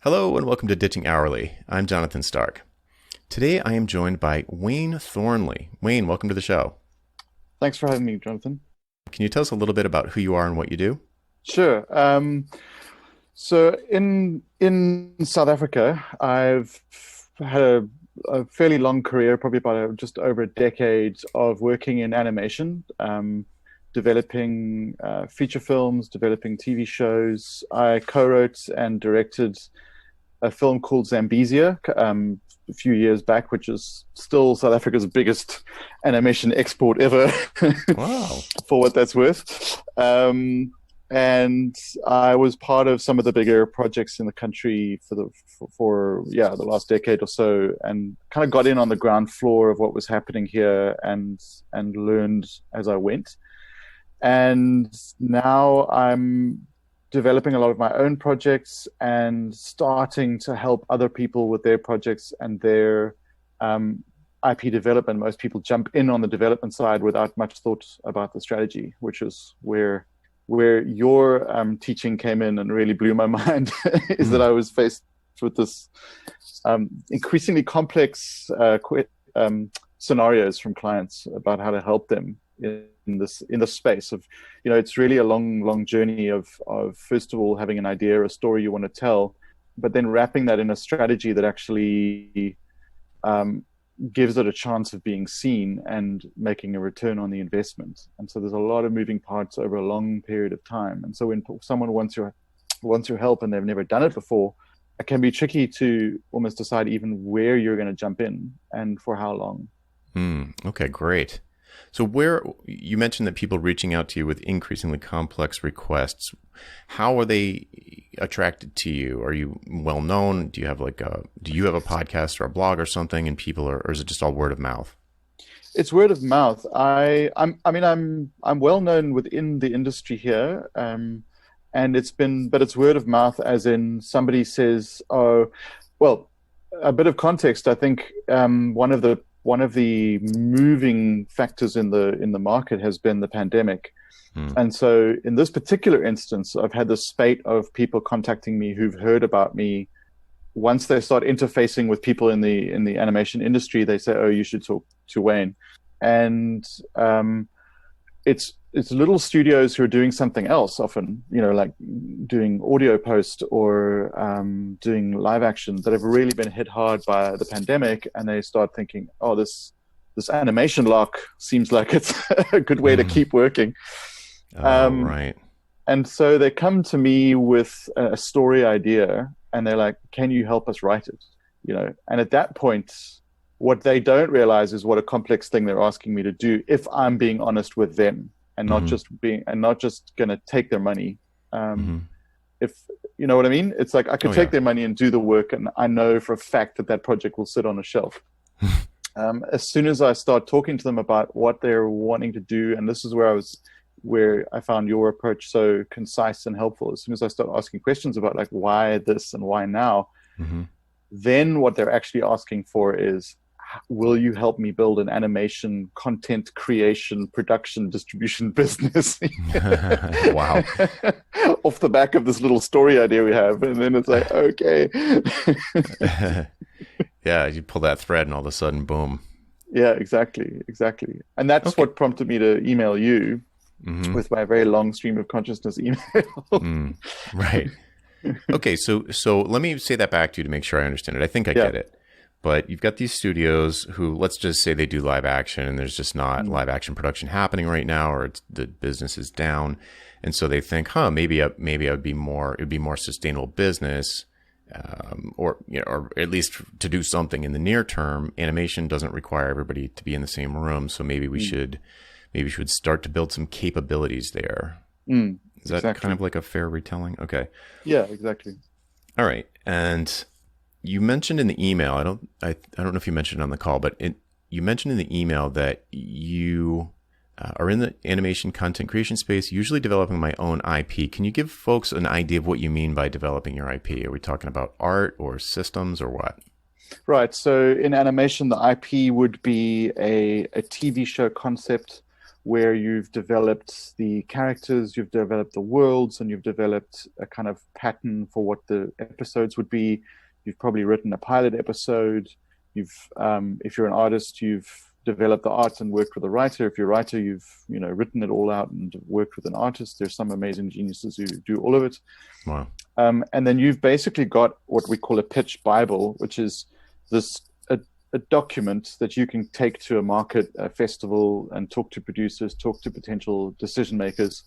Hello and welcome to Ditching Hourly. I'm Jonathan Stark. Today I am joined by Wayne Thornley. Wayne, welcome to the show. Thanks for having me, Jonathan. Can you tell us a little bit about who you are and what you do? Sure. So in South Africa, I've had a fairly long career, probably about just over a decade of working in animation, developing feature films, developing TV shows. I co-wrote and directed a film called Zambezia a few years back, which is still South Africa's biggest animation export ever. Wow. For what that's worth. And I was part of some of the bigger projects in the country for the last decade or so, and kind of got in on the ground floor of what was happening here and learned as I went. And now I'm developing a lot of my own projects and starting to help other people with their projects and their IP development. Most people jump in on the development side without much thought about the strategy, which is where your teaching came in and really blew my mind. Is that I was faced with this increasingly complex scenarios from clients about how to help them in this space of, it's really a long journey of first of all having an idea, a story you want to tell, but then wrapping that in a strategy that actually gives it a chance of being seen and making a return on the investment. And so there's a lot of moving parts over a long period of time. And so when someone wants your help and they've never done it before, it can be tricky to almost decide even where you're going to jump in and for how long. Okay, great. So where you mentioned that people reaching out to you with increasingly complex requests, how are they attracted to you? Are you well known? Do you have a podcast or a blog or something, and people or is it just all word of mouth? It's word of mouth. I'm well known within the industry here, and it's word of mouth, as in somebody says, "Oh, well." A bit of context. I think one of the moving factors in the market has been the pandemic. And so in this particular instance, I've had this spate of people contacting me who've heard about me. Once they start interfacing with people in the animation industry, they say, "Oh, you should talk to Wayne." And it's little studios who are doing something else often, like doing audio post or doing live action, that have really been hit hard by the pandemic, and they start thinking, "Oh, this animation lock seems like it's a good way to keep working." Right. And so they come to me with a story idea, and they're like, "Can you help us write it?" And at that point, what they don't realize is what a complex thing they're asking me to do, if I'm being honest with them. And not just going to take their money. If you know what I mean, it's like I could take their money and do the work, and I know for a fact that project will sit on a shelf. As soon as I start talking to them about what they're wanting to do, and this is where I found your approach so concise and helpful. As soon as I start asking questions about like why this and why now, then what they're actually asking for is, will you help me build an animation content creation, production, distribution business? Wow. Off the back of this little story idea we have. And then it's like, okay. Yeah, you pull that thread and all of a sudden, boom. Yeah, exactly. And that's what prompted me to email you with my very long stream of consciousness email. Right. Okay, so let me say that back to you to make sure I understand it. I think I get it. But you've got these studios who, let's just say they do live action, and there's just not live action production happening right now, or the business is down, and so they think, maybe it'd be more sustainable business, or at least to do something in the near term. Animation doesn't require everybody to be in the same room, so maybe we should start to build some capabilities there. Is that kind of like a fair retelling? Okay. Yeah, exactly. All right, and you mentioned in the email, I don't know if you mentioned it on the call, but you mentioned in the email that you are in the animation content creation space, usually developing my own IP. Can you give folks an idea of what you mean by developing your IP? Are we talking about art or systems or what? Right. So in animation, the IP would be a TV show concept where you've developed the characters, you've developed the worlds, and you've developed a kind of pattern for what the episodes would be. You've probably written a pilot episode. If you're an artist, you've developed the art and worked with a writer. If you're a writer, you've written it all out and worked with an artist. There's some amazing geniuses who do all of it. Wow. And then you've basically got what we call a pitch Bible, which is a document that you can take to a market, a festival, and talk to producers, talk to potential decision makers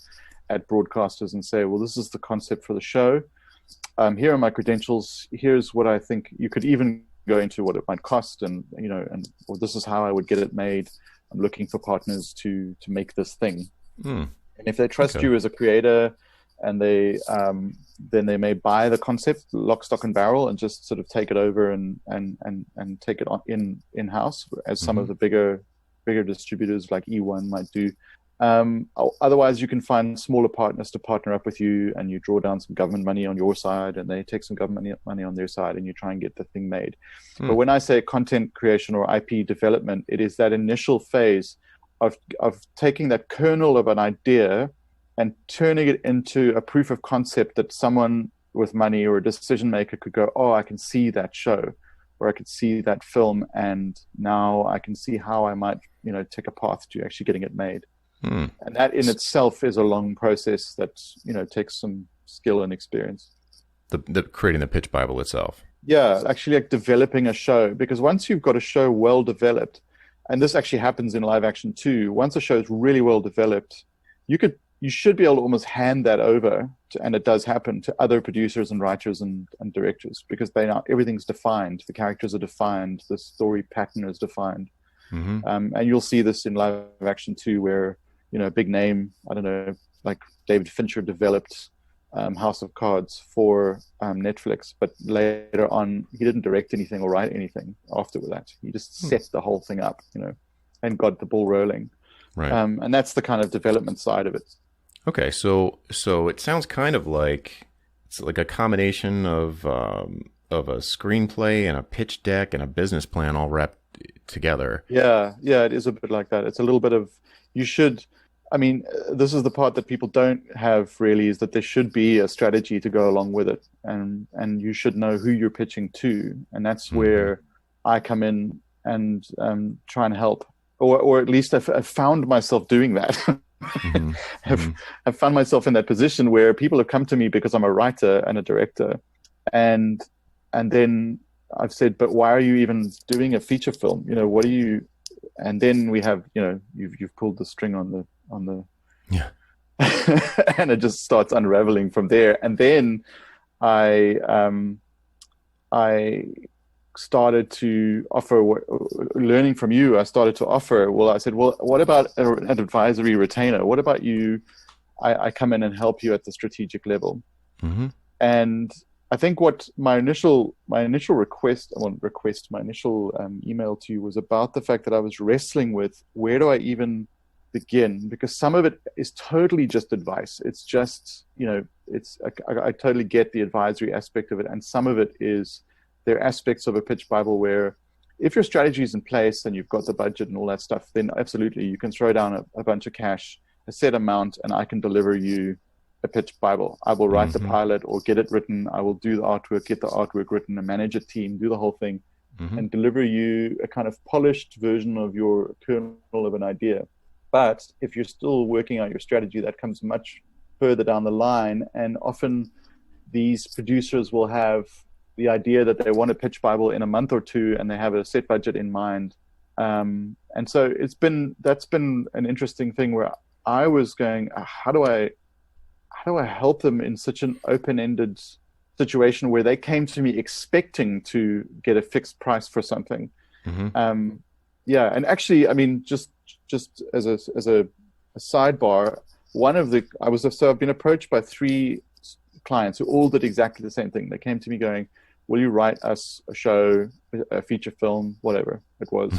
at broadcasters and say, well, this is the concept for the show. Here are my credentials. Here's what I think. You could even go into what it might cost, and well, this is how I would get it made. I'm looking for partners to make this thing. And if they trust you as a creator, and they then they may buy the concept lock, stock, and barrel, and just sort of take it over and take it on in house, as some of the bigger distributors like E1 might do. Otherwise, you can find smaller partners to partner up with you, and you draw down some government money on your side, and they take some government money on their side, and you try and get the thing made. But when I say content creation or IP development, it is that initial phase of taking that kernel of an idea and turning it into a proof of concept that someone with money or a decision maker could go, oh, I can see that show, or I could see that film, and now I can see how I might, take a path to actually getting it made. And that in itself is a long process that, takes some skill and experience. The creating the pitch Bible itself. Yeah, actually like developing a show, because once you've got a show well developed, and this actually happens in live action too, once a show is really well developed, you should be able to almost hand that over to, and it does happen, to other producers and writers and directors, because everything's defined. The characters are defined. The story pattern is defined. And you'll see this in live action too, where, a big name, I don't know, like David Fincher developed House of Cards for Netflix, but later on, he didn't direct anything or write anything after that. He just set the whole thing up, and got the ball rolling. Right. And that's the kind of development side of it. Okay, so it sounds kind of like it's like a combination of a screenplay and a pitch deck and a business plan all wrapped together. Yeah, it is a bit like that. It's a little bit of, this is the part that people don't have really, is that there should be a strategy to go along with it, and you should know who you're pitching to, and that's where I come in and try and help, or at least I've found myself doing that. I've found myself in that position where people have come to me because I'm a writer and a director, and then I've said, but why are you even doing a feature film? What are you? And then we have, you've pulled the string on the yeah, and it just starts unraveling from there. And then I started to offer, learning from you, I started to offer, I said, what about an advisory retainer? What about you? I come in and help you at the strategic level. And I think what my initial email to you was about the fact that I was wrestling with, where do I even begin? Because some of it is totally just advice. It's just, I totally get the advisory aspect of it. And some of it is, there are aspects of a pitch Bible where if your strategy is in place and you've got the budget and all that stuff, then absolutely you can throw down a bunch of cash, a set amount, and I can deliver you a pitch Bible. I will write the pilot or get it written. I will do the artwork, get the artwork written, and manage a team, do the whole thing, and deliver you a kind of polished version of your kernel of an idea. But if you're still working out your strategy, that comes much further down the line. And often these producers will have the idea that they want a pitch Bible in a month or two, and they have a set budget in mind. And so that's been an interesting thing where I was going, how do I help them in such an open-ended situation where they came to me expecting to get a fixed price for something? And actually, just as a sidebar, I've been approached by 3 clients who all did exactly the same thing. They came to me going, will you write us a show, a feature film, whatever it was.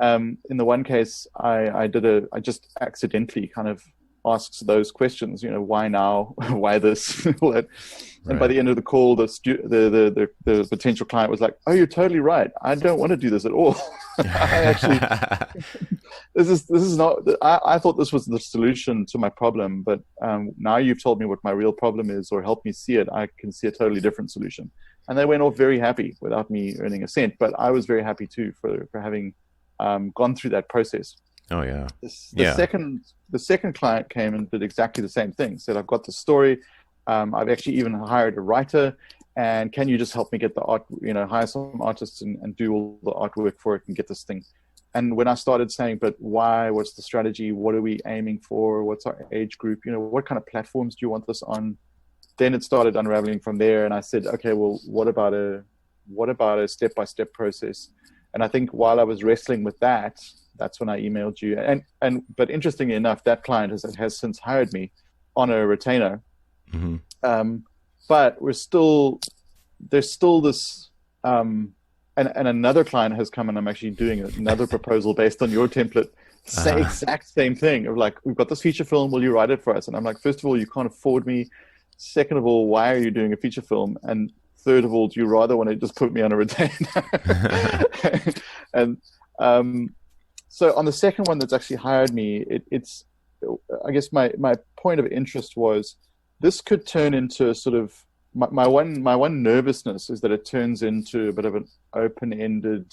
In the one case, I just accidentally kind of asked those questions, why now, why this, and by the end of the call, the potential client was like, oh, you're totally right. I don't want to do this at all. this is not. I thought this was the solution to my problem, but now you've told me what my real problem is, or helped me see it. I can see a totally different solution. And they went off very happy without me earning a cent. But I was very happy too for having gone through that process. Oh yeah. The second client came and did exactly the same thing. Said, I've got the story. I've actually even hired a writer, and can you just help me get the art? Hire some artists and do all the artwork for it and get this thing. And when I started saying, but why? What's the strategy? What are we aiming for? What's our age group? What kind of platforms do you want this on? Then it started unraveling from there. And I said, okay, well, what about a step-by-step process? And I think while I was wrestling with that, that's when I emailed you. But interestingly enough, that client has since hired me on a retainer. Mm-hmm. But there's still this, and another client has come, and I'm actually doing another proposal based on your template. Exact same thing of like, we've got this feature film, will you write it for us? And I'm like, first of all, you can't afford me. Second of all, why are you doing a feature film? And third of all, do you rather want to just put me on a retainer? And so on the second one that's actually hired me, it's I guess my point of interest was this could turn into sort of my one nervousness is that it turns into a bit of an open-ended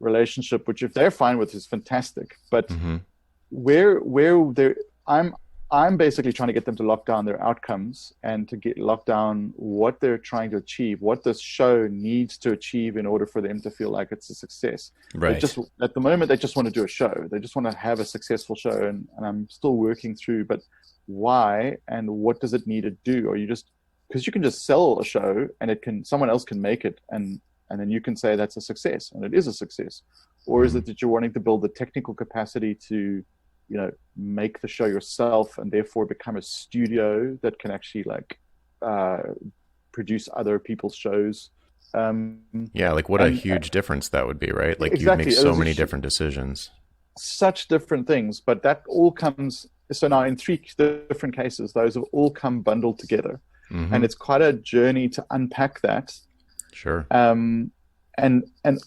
relationship, which if they're fine with is fantastic. But where I'm basically trying to get them to lock down their outcomes and to lock down what they're trying to achieve, what this show needs to achieve in order for them to feel like it's a success. Right. At the moment, they just want to do a show. They just want to have a successful show. And I'm still working through, but why and what does it need to do? Or because you can just sell a show and someone else can make it and then you can say that's a success and it is a success. Or is it that you're wanting to build the technical capacity to make the show yourself and therefore become a studio that can actually produce other people's shows. What a huge difference that would be, right? Like exactly. You make so many different decisions. Such different things, but that all comes, so now in 3 different cases, those have all come bundled together. Mm-hmm. And it's quite a journey to unpack that. Sure. And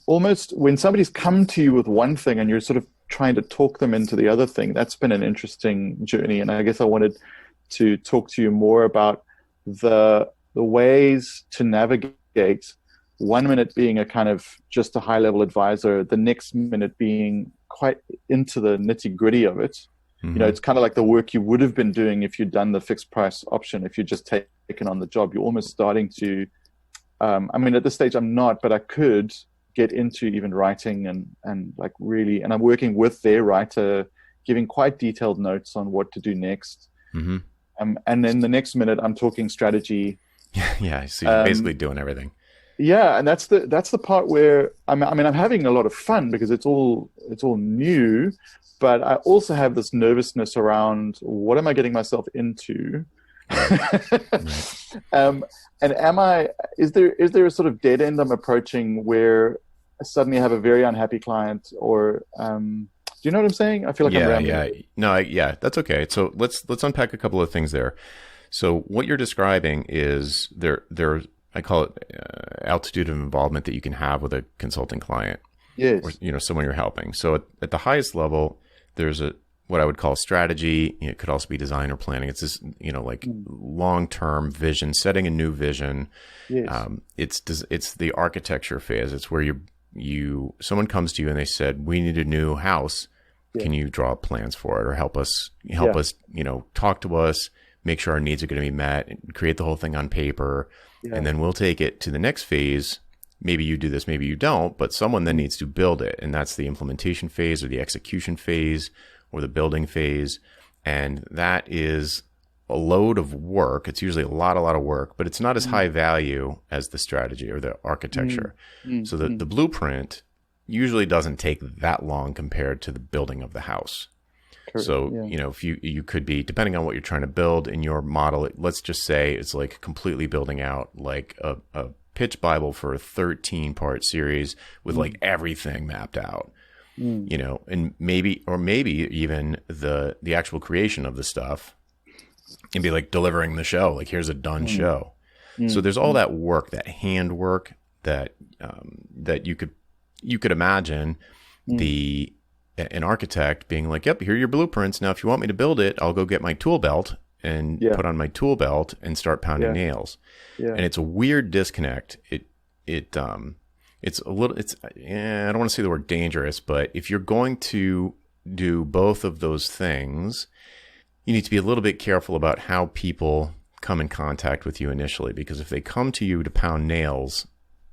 almost when somebody's come to you with one thing and you're sort of trying to talk them into the other thing, that's been an interesting journey. And I guess I wanted to talk to you more about the ways to navigate, 1 minute being a kind of just a high level advisor, the next minute being quite into the nitty gritty of it. Mm-hmm. It's kind of like the work you would have been doing if you'd done the fixed price option. If you'd just taken on the job, you're almost starting to, at this stage I'm not, but I could get into even writing and like really, and I'm working with their writer, giving quite detailed notes on what to do next. Mm-hmm. And then the next minute I'm talking strategy. Yeah. So you're basically doing everything. Yeah. And that's the part where I'm having a lot of fun because it's all new, but I also have this nervousness around what am I getting myself into? And is there a sort of dead end I'm approaching where I suddenly have a very unhappy client, or do you know what I'm saying? I feel like I'm rambling. Yeah. No, that's okay. So let's unpack a couple of things there. So what you're describing is there I call it altitude of involvement that you can have with a consulting client. Yes. Or someone you're helping. So at the highest level, there's what I would call strategy. It could also be design or planning. It's this, long-term vision, setting a new vision. Yes. It's the architecture phase. It's where someone comes to you and they said, we need a new house. Yeah. Can you draw plans for it or help us, talk to us, make sure our needs are going to be met, and create the whole thing on paper. Yeah. And then we'll take it to the next phase. Maybe you do this, maybe you don't, but someone then needs to build it. And that's the implementation phase or the execution phase or the building phase. And that is a load of work. It's usually a lot of work, but it's not as high value as the strategy or the architecture. So the blueprint usually doesn't take that long compared to the building of the house. Correct. So, if you could be, depending on what you're trying to build in your model, let's just say it's like completely building out like a pitch Bible for a 13-part series with like everything mapped out. And maybe even the actual creation of the stuff and be like delivering the show, like here's a done show. So there's all that work, that hand work that you could imagine. The an architect being like, yep, here are your blueprints. Now, if you want me to build it, I'll go get my tool belt and put on my tool belt and start pounding nails. Yeah. And it's a weird disconnect. It's a little, I don't want to say the word dangerous, but if you're going to do both of those things, you need to be a little bit careful about how people come in contact with you initially, because if they come to you to pound nails,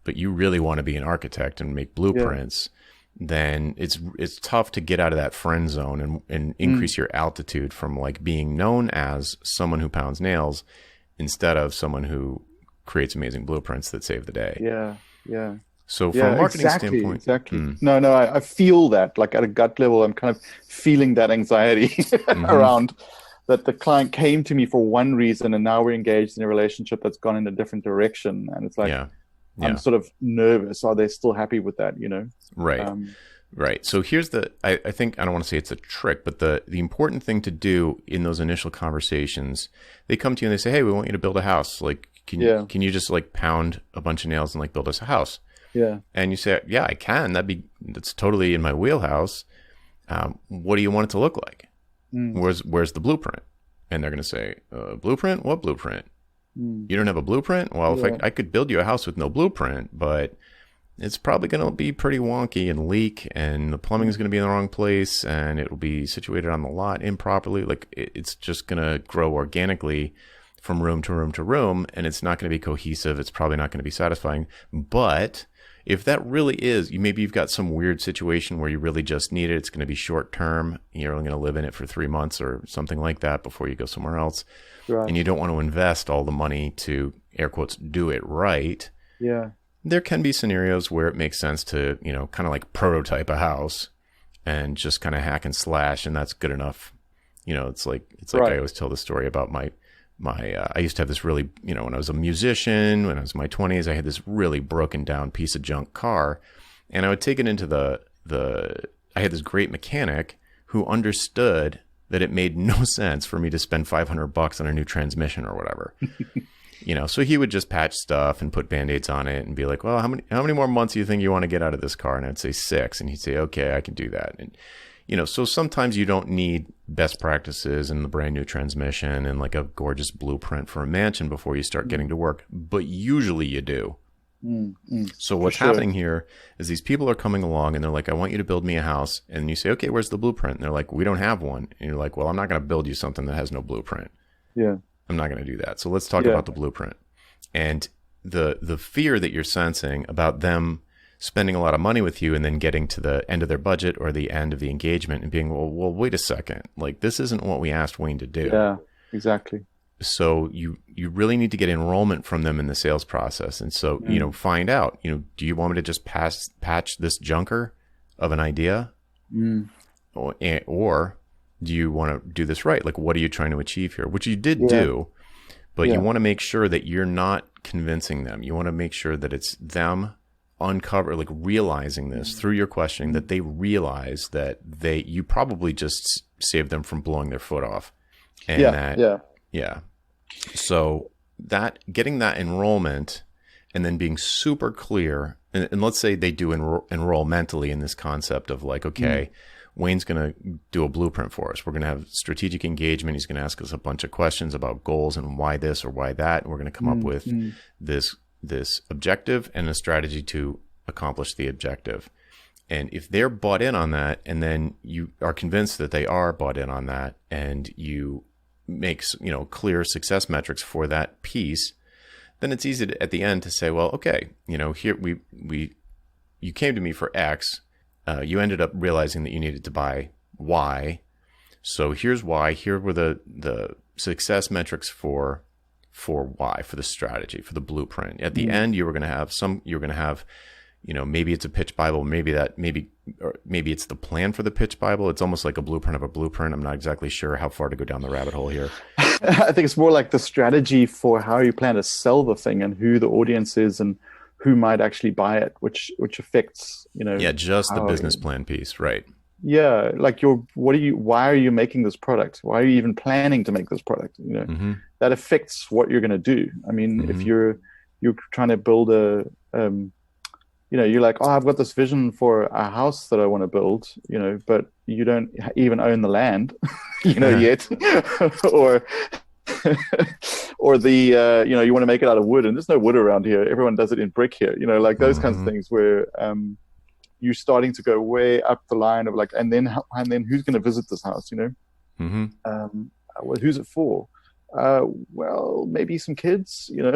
but you really want to be an architect and make blueprints, then it's tough to get out of that friend zone and increase your altitude from like being known as someone who pounds nails instead of someone who creates amazing blueprints that save the day. Yeah. So from a marketing standpoint, exactly. No, I feel that, like at a gut level, I'm kind of feeling that anxiety around that the client came to me for one reason, and now we're engaged in a relationship that's gone in a different direction, and it's like, I'm sort of nervous. Are they still happy with that? You know? Right. Right. So here's I think, I don't want to say it's a trick, but the important thing to do in those initial conversations, they come to you and they say, hey, we want you to build a house. Like, can you just like pound a bunch of nails and like build us a house? Yeah. And you say, yeah, I can. That's totally in my wheelhouse. What do you want it to look like? Where's the blueprint? And they're going to say, blueprint? What blueprint? You don't have a blueprint? Well, if I could build you a house with no blueprint, but it's probably going to be pretty wonky and leak, and the plumbing is going to be in the wrong place, and it will be situated on the lot improperly. Like it's just going to grow organically from room to room to room, and it's not going to be cohesive. It's probably not going to be satisfying. But if that really is, maybe you've got some weird situation where you really just need it. It's going to be short term. You're only going to live in it for 3 months or something like that before you go somewhere else. Right. And you don't want to invest all the money to, air quotes, do it right. Yeah. There can be scenarios where it makes sense to, kind of like prototype a house and just kind of hack and slash, and that's good enough. It's like I always tell the story about my I used to have this really, when I was a musician, when I was in my 20s, I had this really broken down piece of junk car, and I would take it into I had this great mechanic who understood that it made no sense for me to spend $500 on a new transmission or whatever. So he would just patch stuff and put Band-Aids on it and be like, well, how many more months do you think you want to get out of this car? And I'd say 6. And he'd say, okay, I can do that. And, so sometimes you don't need best practices and the brand new transmission and like a gorgeous blueprint for a mansion before you start getting to work. But usually you do. So what's happening here is these people are coming along and they're like, I want you to build me a house. And you say, okay, where's the blueprint? And they're like, we don't have one. And you're like, well, I'm not going to build you something that has no blueprint. Yeah. I'm not going to do that. So let's talk about the blueprint. And the fear that you're sensing about them spending a lot of money with you and then getting to the end of their budget or the end of the engagement and being, well, wait a second. Like, this isn't what we asked Wayne to do. Yeah, exactly. So you really need to get enrollment from them in the sales process. And so, find out, do you want me to just patch this junker of an idea? Or do you want to do this right? Like, what are you trying to achieve here? Which you did do, but you want to make sure that you're not convincing them. You want to make sure that it's them realizing this through your questioning, that they realize that you probably just saved them from blowing their foot off. And So getting that enrollment and then being super clear, and let's say they do enroll mentally in this concept of like, okay, Wayne's going to do a blueprint for us. We're going to have strategic engagement. He's going to ask us a bunch of questions about goals and why this or why that. And we're going to come up with this objective and a strategy to accomplish the objective. And if they're bought in on that, and then you are convinced that they are bought in on that, and you make clear success metrics for that piece, then it's easy to, at the end, to say, well, okay, here you came to me for X. You ended up realizing that you needed to buy Y. So here's why. Here were the success metrics for Y, for the strategy, for the blueprint. At the end, you're going to have, maybe it's a pitch Bible, maybe it's the plan for the pitch Bible. It's almost like a blueprint of a blueprint. I'm not exactly sure how far to go down the rabbit hole here. I think it's more like the strategy for how you plan to sell the thing and who the audience is and who might actually buy it, which affects, just the business plan piece, right? Yeah, like why are you making this product? Why are you even planning to make this product? That affects what you're going to do. I mean, if you're trying to build a you're like, oh, I've got this vision for a house that I want to build, but you don't even own the land, yet, or or you want to make it out of wood, and there's no wood around here. Everyone does it in brick here, like those kinds of things where you're starting to go way up the line of like, and then who's going to visit this house, who's it for? Well, maybe some kids, You're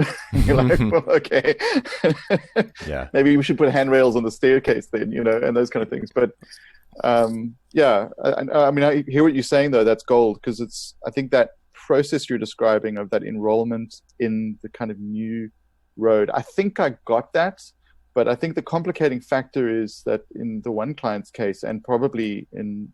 like, well, okay. Yeah. Maybe we should put handrails on the staircase then, and those kind of things. But yeah, I mean, I hear what you're saying though. That's gold, because I think that process you're describing of that enrollment in the kind of new road, I think I got that. But I think the complicating factor is that in the one client's case, and probably and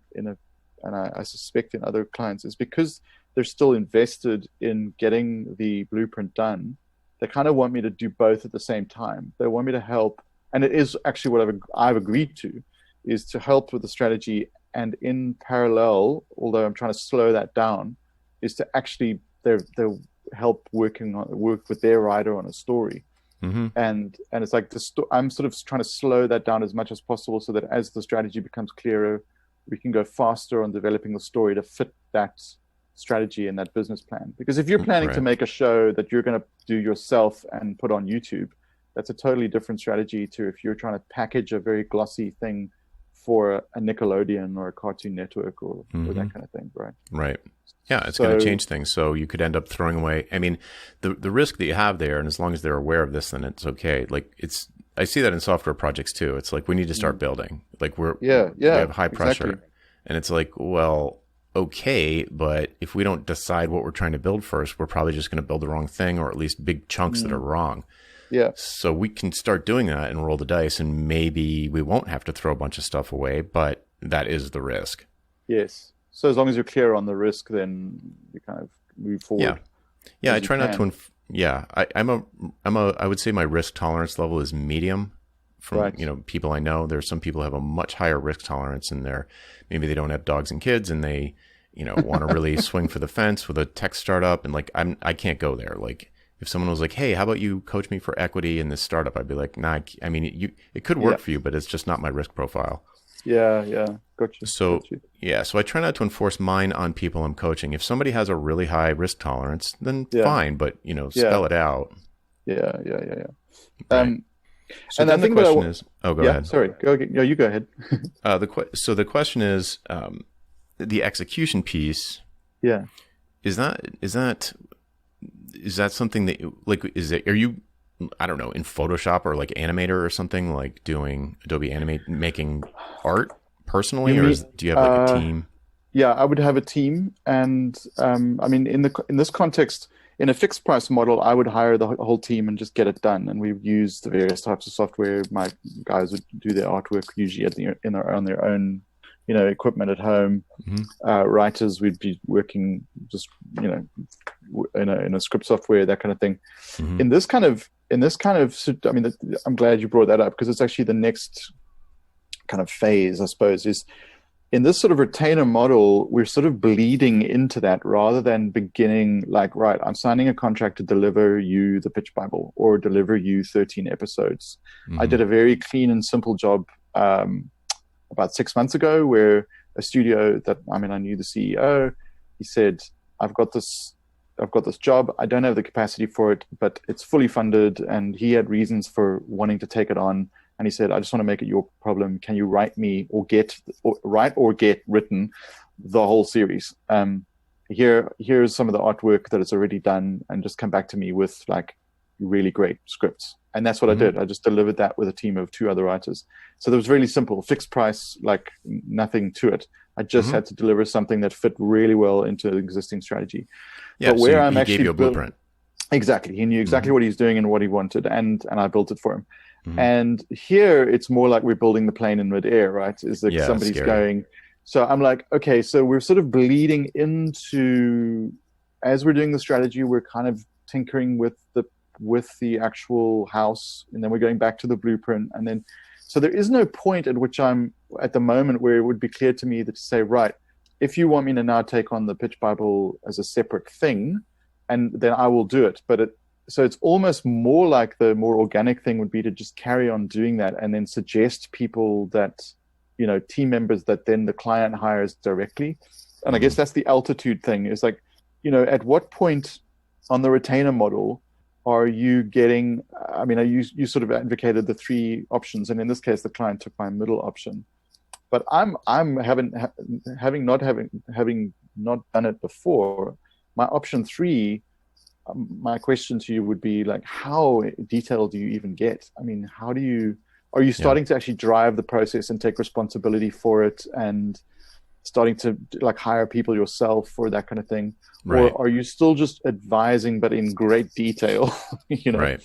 I suspect in other clients, is because they're still invested in getting the blueprint done. They kind of want me to do both at the same time. They want me to help, and it is actually what I've agreed to, is to help with the strategy, and in parallel, although I'm trying to slow that down, is to actually they'll help work with their writer on a story. And it's like I'm sort of trying to slow that down as much as possible, so that as the strategy becomes clearer, we can go faster on developing the story to fit that strategy and that business plan. Because if you're planning to make a show that you're going to do yourself and put on YouTube, that's a totally different strategy to if you're trying to package a very glossy thing for a Nickelodeon or a Cartoon Network or that kind of thing, right? Right. Yeah, it's going to change things. So you could end up throwing away. I mean, the risk that you have there, and as long as they're aware of this, then it's okay. Like I see that in software projects too. It's like we need to start building. Like we have high pressure, exactly. And it's like, well, okay, but if we don't decide what we're trying to build first, we're probably just going to build the wrong thing, or at least big chunks that are wrong. Yeah. So we can start doing that and roll the dice, and maybe we won't have to throw a bunch of stuff away, but that is the risk. Yes. So as long as you're clear on the risk, then you kind of move forward. Yeah. I try not to. I would say my risk tolerance level is medium. From people I know, there's some people who have a much higher risk tolerance, and maybe they don't have dogs and kids, and they want to really swing for the fence with a tech startup, and like I can't go there. Like if someone was like, hey, how about you coach me for equity in this startup? I'd be like, nah, I mean, it could work for you, but it's just not my risk profile. Yeah. Gotcha. So I try not to enforce mine on people I'm coaching. If somebody has a really high risk tolerance, then fine, but spell it out. Yeah. Right. So and then the question is, go ahead. Sorry, you go ahead. So the question is, the execution piece. Yeah. Is that something that are you, I don't know, in Photoshop or like Animator or something, like doing Adobe Animate, making art personally, do you have like a team? Yeah, I would have a team, and I mean, in this context, in a fixed price model, I would hire the whole team and just get it done. And we would use the various types of software. My guys would do their artwork usually on their own, equipment at home. Writers would be working just, in a script software, that kind of thing. In this kind of, I mean, I'm glad you brought that up, because it's actually the next kind of phase, I suppose, is in this sort of retainer model, we're sort of bleeding into that rather than beginning like, right, I'm signing a contract to deliver you the pitch Bible or deliver you 13 episodes. I did a very clean and simple job about 6 months ago, where a studio I knew the CEO. He said, I've got this job. I don't have the capacity for it, but it's fully funded. And he had reasons for wanting to take it on. And he said, I just want to make it your problem. Can you write me or get written the whole series? Here's some of the artwork that is already done, and just come back to me with like really great scripts. And that's what I did. I just delivered that with a team of 2 other writers. So that was really simple, fixed price, like nothing to it. I just had to deliver something that fit really well into the existing strategy. Yeah, but where he gave you a blueprint. Exactly. He knew exactly what he's doing and what he wanted, and I built it for him. And here it's more like we're building the plane in midair, right? Is that somebody's going. So I'm like, okay, so we're sort of bleeding into, as we're doing the strategy, we're kind of tinkering with the actual house, and then we're going back to the blueprint. And then, so there is no point at which I'm at the moment where it would be clear to me that to say, right, if you want me to now take on the pitch Bible as a separate thing, and then I will do it. But so it's almost more like the more organic thing would be to just carry on doing that and then suggest people that, team members that then the client hires directly. And I guess that's the altitude thing, is like, at what point on the retainer model are you getting, I mean, you sort of advocated the three options, and in this case, the client took my middle option. But I'm having not done it before, my option three, my question to you would be like, how detailed do you even get? I mean, are you starting to actually drive the process and take responsibility for it, and starting to like hire people yourself for that kind of thing? Right. Or are you still just advising, but in great detail? Right.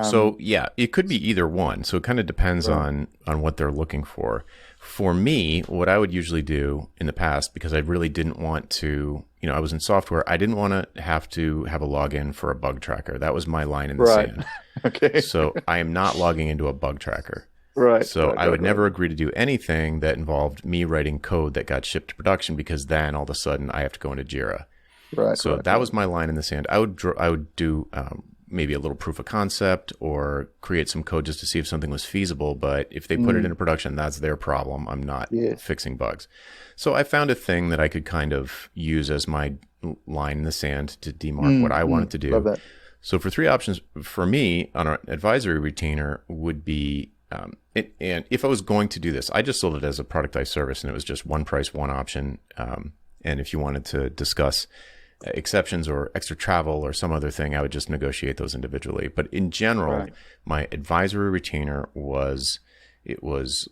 So yeah, it could be either one. So it kind of depends on what they're looking for. For me, what I would usually do in the past, because I really didn't want to, I was in software, I didn't want to have a login for a bug tracker. That was my line in the sand. Okay. So I am not logging into a bug tracker. Right. So I would never agree to do anything that involved me writing code that got shipped to production, because then all of a sudden I have to go into Jira. Right. So that was my line in the sand. I would do maybe a little proof of concept or create some code just to see if something was feasible. But if they put it into production, that's their problem. I'm not fixing bugs. So I found a thing that I could kind of use as my line in the sand to demark what I wanted to do. Love that. So for three options, for me on an advisory retainer would be, and if I was going to do this, I just sold it as a productized service, and it was just one price, one option. And if you wanted to discuss exceptions or extra travel or some other thing, I would just negotiate those individually. But in general, my advisory retainer was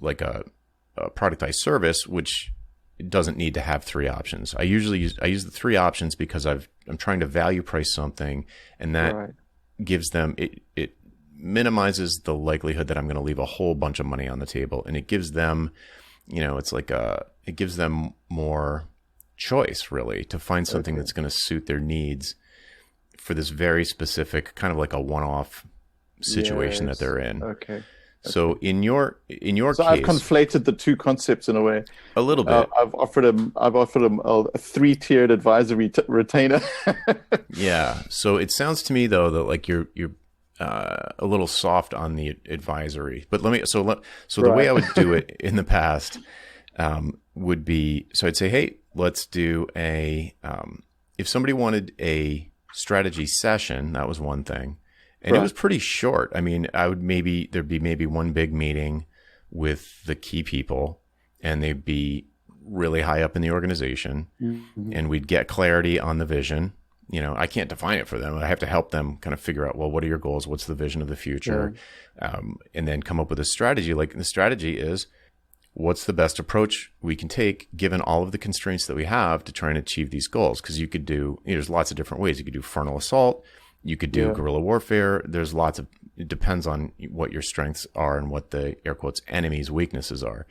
like a productized service, which doesn't need to have three options. I use the three options because I'm trying to value price something, and that gives them it minimizes the likelihood that I'm going to leave a whole bunch of money on the table, and it gives them, it gives them more choice, really, to find something that's going to suit their needs for this very specific kind of like a one-off situation that they're in. Okay. So in your case, I've conflated the two concepts in a way. A little bit. I've offered him a three-tiered advisory retainer. Yeah. So it sounds to me though that like you're a little soft on the advisory. But the way I would do it in the past would be, so I'd say, hey, let's do if somebody wanted a strategy session, that was one thing. And it was pretty short. I mean, there'd be maybe one big meeting with the key people, and they'd be really high up in the organization, and we'd get clarity on the vision. I can't define it for them. I have to help them kind of figure out, well, what are your goals? What's the vision of the future? And then come up with a strategy. Like the strategy is, what's the best approach we can take given all of the constraints that we have to try and achieve these goals? Because you could do, there's lots of different ways. You could do frontal assault. You could do guerrilla warfare. There's it depends on what your strengths are and what the air quotes enemy's weaknesses are.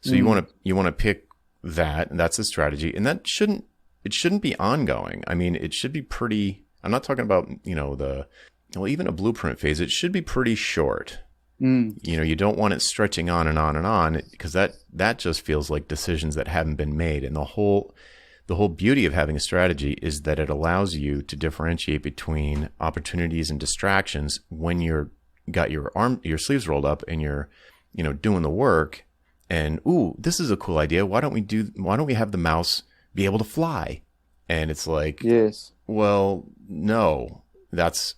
So you want to pick that, and that's the strategy. And it shouldn't be ongoing. I mean, it should be pretty, I'm not talking about, even a blueprint phase. It should be pretty short. You don't want it stretching on and on and on, because that just feels like decisions that haven't been made. And the whole beauty of having a strategy is that it allows you to differentiate between opportunities and distractions when got your sleeves rolled up and you're, doing the work. And this is a cool idea. Why don't we have the mouse be able to fly? And it's like, yes. Well, no. That's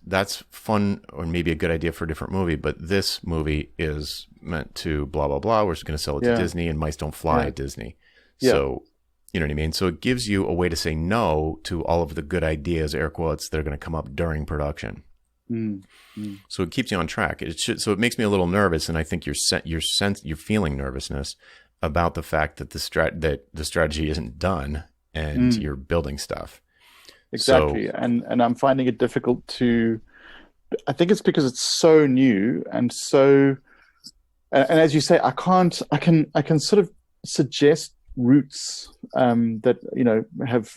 fun, or maybe a good idea for a different movie, but this movie is meant to blah, blah, blah. We're just going to sell it to Disney, and mice don't fly at Disney. So, you know what I mean? So it gives you a way to say no to all of the good ideas, air quotes, that are going to come up during production. So it keeps you on track. So it makes me a little nervous, and I think you're feeling nervousness about the fact that the strategy isn't done and you're building stuff. Exactly. So, and I'm finding it difficult I think it's because it's so new and so, and as you say, I can sort of suggest routes that,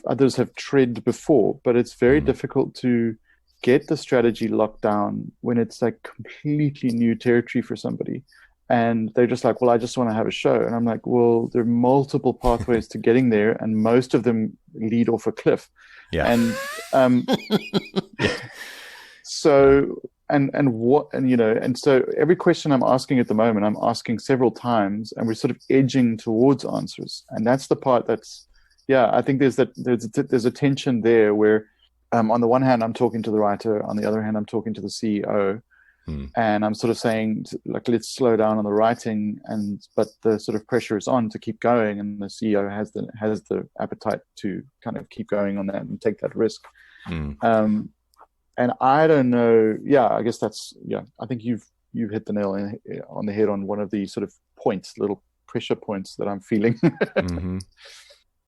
others have tread before, but it's very difficult to get the strategy locked down when it's like completely new territory for somebody. And they're just like, well, I just want to have a show. And I'm like, well, there are multiple pathways to getting there, and most of them lead off a cliff. Yeah. And So and so every question I'm asking at the moment, I'm asking several times, and we're sort of edging towards answers. And that's the part that's, yeah, I think there's a tension there where, on the one hand, I'm talking to the writer, on the other hand, I'm talking to the CEO, and I'm sort of saying, like, let's slow down on the writing, but the sort of pressure is on to keep going, and the CEO has the appetite to kind of keep going on that and take that risk. And I don't know. Yeah, I guess I think you've hit the nail on the head on one of the sort of little pressure points that I'm feeling.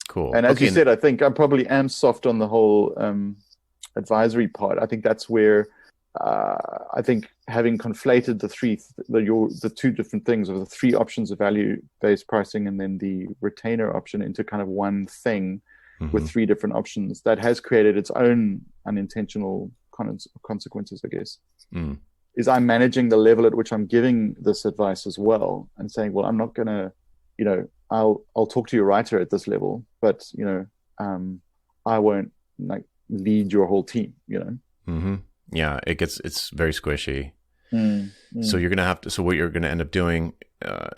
Cool. And as you said, I think I probably am soft on the whole advisory part. I think that's where I think having conflated the two different things, or the three options of value-based pricing and then the retainer option into kind of one thing with three different options, that has created its own unintentional consequences, I guess. Is I'm managing the level at which I'm giving this advice as well, and saying, well, I'm not going to, I'll talk to your writer at this level, but I won't like lead your whole team. Yeah, it's very squishy. So you're gonna have to. So what you're gonna end up doing,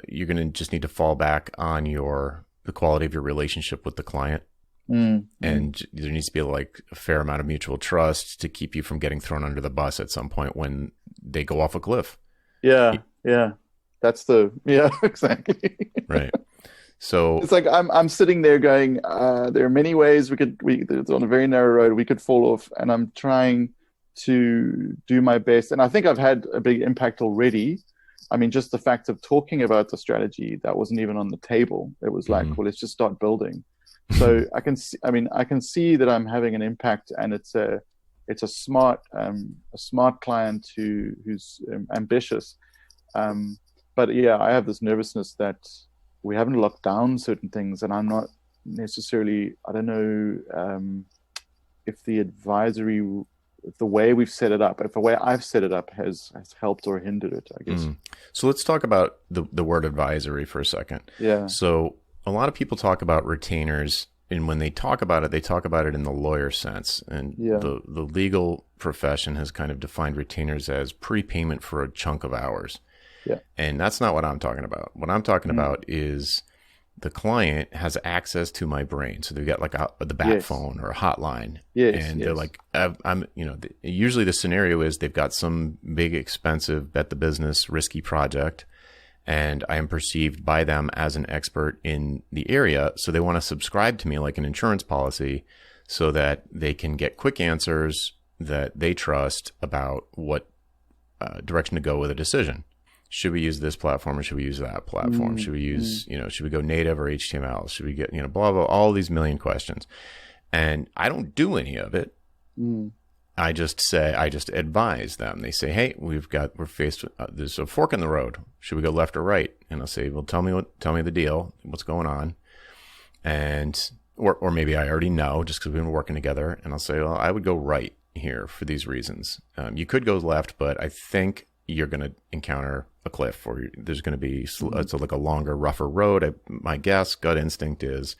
you're gonna just need to fall back on the quality of your relationship with the client. And there needs to be like a fair amount of mutual trust to keep you from getting thrown under the bus at some point when they go off a cliff. Yeah. That's exactly. Right. So it's like I'm sitting there going, there are many ways it's on a very narrow road we could fall off, and I'm trying to do my best. And I think I've had a big impact already. I mean, just the fact of talking about the strategy, that wasn't even on the table. It was like, well, let's just start building. So I can see that I'm having an impact, and it's a smart client who's ambitious. But yeah, I have this nervousness that we haven't locked down certain things, and I'm not necessarily, I don't know if the way we've set it up, if the way I've set it up has helped or hindered it, I guess. So let's talk about the word advisory for a second. Yeah. So a lot of people talk about retainers, and when they talk about it in the lawyer sense, and the legal profession has kind of defined retainers as prepayment for a chunk of hours. Yeah. And that's not what I'm talking about. What I'm talking about is the client has access to my brain. So they've got like the bat phone or a hotline. And they're like, usually the scenario is they've got some big, expensive, bet the business, risky project, and I am perceived by them as an expert in the area. So they want to subscribe to me like an insurance policy so that they can get quick answers that they trust about what direction to go with a decision. Should we use this platform or should we use that platform? Should we use, should we go native or HTML? Should we get, blah, blah, all these million questions. And I don't do any of it. I just advise them. They say, hey, we're faced with, there's a fork in the road. Should we go left or right? And I'll say, well, tell me the deal. What's going on? And, or maybe I already know just because we've been working together. And I'll say, well, I would go right here for these reasons. You could go left, but I think you're going to encounter a cliff, or there's going to be it's like a longer, rougher road. My guess, gut instinct is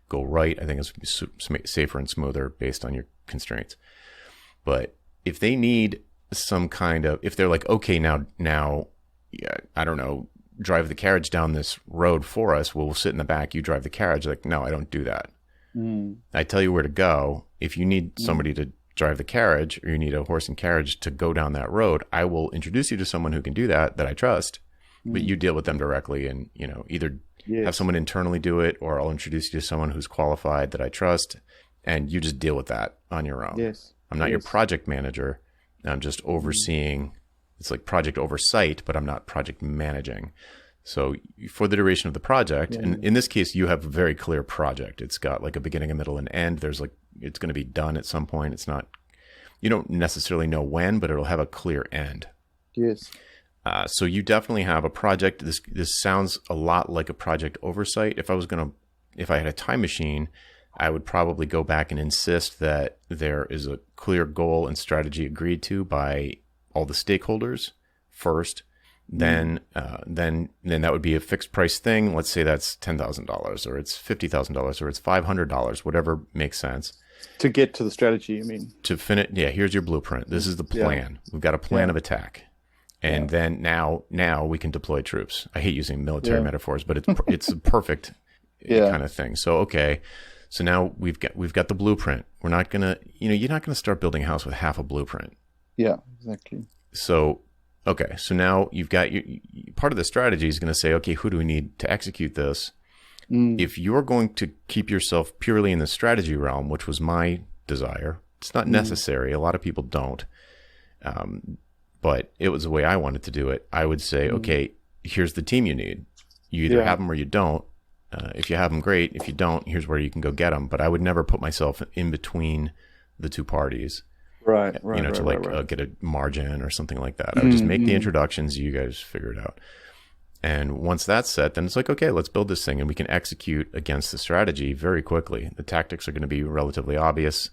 go right. I think it's safer and smoother based on your constraints. But if they need some kind of, if they're like, okay, now, I don't know, drive the carriage down this road for us. We'll sit in the back. You drive the carriage. Like, no, I don't do that. I tell you where to go. If you need somebody to drive the carriage, or you need a horse and carriage to go down that road, I will introduce you to someone who can do that I trust, but you deal with them directly, and either have someone internally do it, or I'll introduce you to someone who's qualified that I trust, and you just deal with that on your own. I'm not your project manager. I'm just overseeing. It's like project oversight, but I'm not project managing. So for the duration of the project, and in this case, you have a very clear project. It's got like a beginning, a middle, and end. There's like, it's going to be done at some point. It's not, you don't necessarily know when, but it'll have a clear end. Yes. So you definitely have a project. This sounds a lot like a project oversight. If I had a time machine, I would probably go back and insist that there is a clear goal and strategy agreed to by all the stakeholders first. Then that would be a fixed price thing. Let's say that's $10,000 or it's $50,000 or it's $500, whatever makes sense. To get to the strategy, you mean? To finish, yeah, here's your blueprint. This is the plan. We've got a plan of attack. And then now we can deploy troops. I hate using military metaphors, but it's a perfect kind of thing. So, okay. So now we've got the blueprint. We're not going to, you're not going to start building a house with half a blueprint. Yeah, exactly. So, okay. So now you've got part of the strategy is going to say, okay, who do we need to execute this? If you're going to keep yourself purely in the strategy realm, which was my desire, it's not necessary. A lot of people don't. But it was the way I wanted to do it. I would say, okay, here's the team you need. You either have them or you don't. If you have them, great. If you don't, here's where you can go get them. But I would never put myself in between the two parties. Right. Get a margin or something like that. I would just make the introductions. You guys figure it out. And once that's set, then it's like, okay, let's build this thing and we can execute against the strategy very quickly. The tactics are going to be relatively obvious.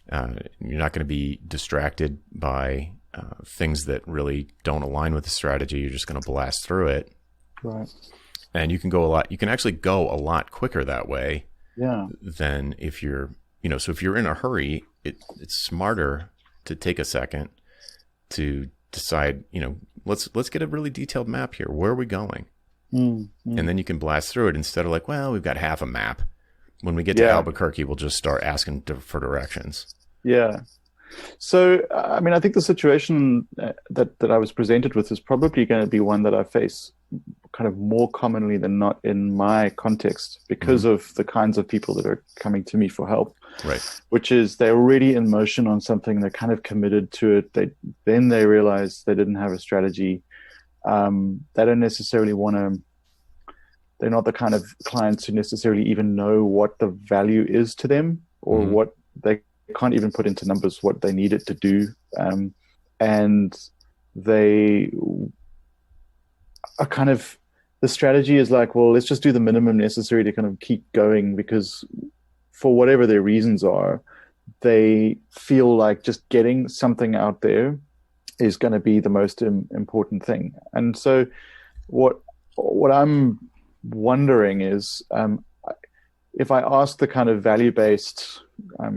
You're not going to be distracted by things that really don't align with the strategy. You're just going to blast through it. Right. And you can actually go a lot quicker that way. Than if you're, so if you're in a hurry, it's smarter to take a second to decide, let's get a really detailed map here. Where are we going? And then you can blast through it instead of like, well, we've got half a map. When we get to Albuquerque, we'll just start asking for directions. Yeah. So, I mean, I think the situation that I was presented with is probably going to be one that I face kind of more commonly than not in my context because of the kinds of people that are coming to me for help. Right. Which is they're already in motion on something. They're kind of committed to it. Then they realize they didn't have a strategy. They don't necessarily want to. They're not the kind of clients who necessarily even know what the value is to them or what they can't even put into numbers what they need it to do. And they are kind of, the strategy is like, well, let's just do the minimum necessary to kind of keep going because for whatever their reasons are, they feel like just getting something out there is going to be the most important thing. And so what I'm wondering is if I ask the kind of value-based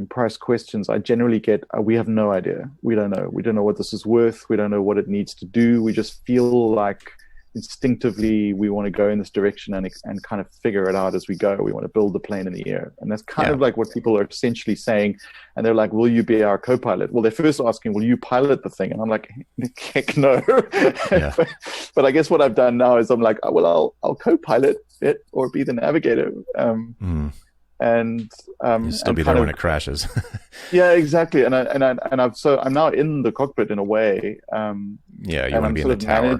price questions, I generally get, we have no idea. We don't know. We don't know what this is worth. We don't know what it needs to do. We just feel like instinctively we want to go in this direction and kind of figure it out as we go. We want to build the plane in the air. And that's kind of like what people are essentially saying. And they're like, will you be our co-pilot? Well, they're first asking, will you pilot the thing? And I'm like, heck no. But I guess what I've done now is I'm like, well, I'll co-pilot it or be the navigator. And you'll still be there when it crashes. Yeah, exactly. And I'm now in the cockpit in a way. You want to be in the tower.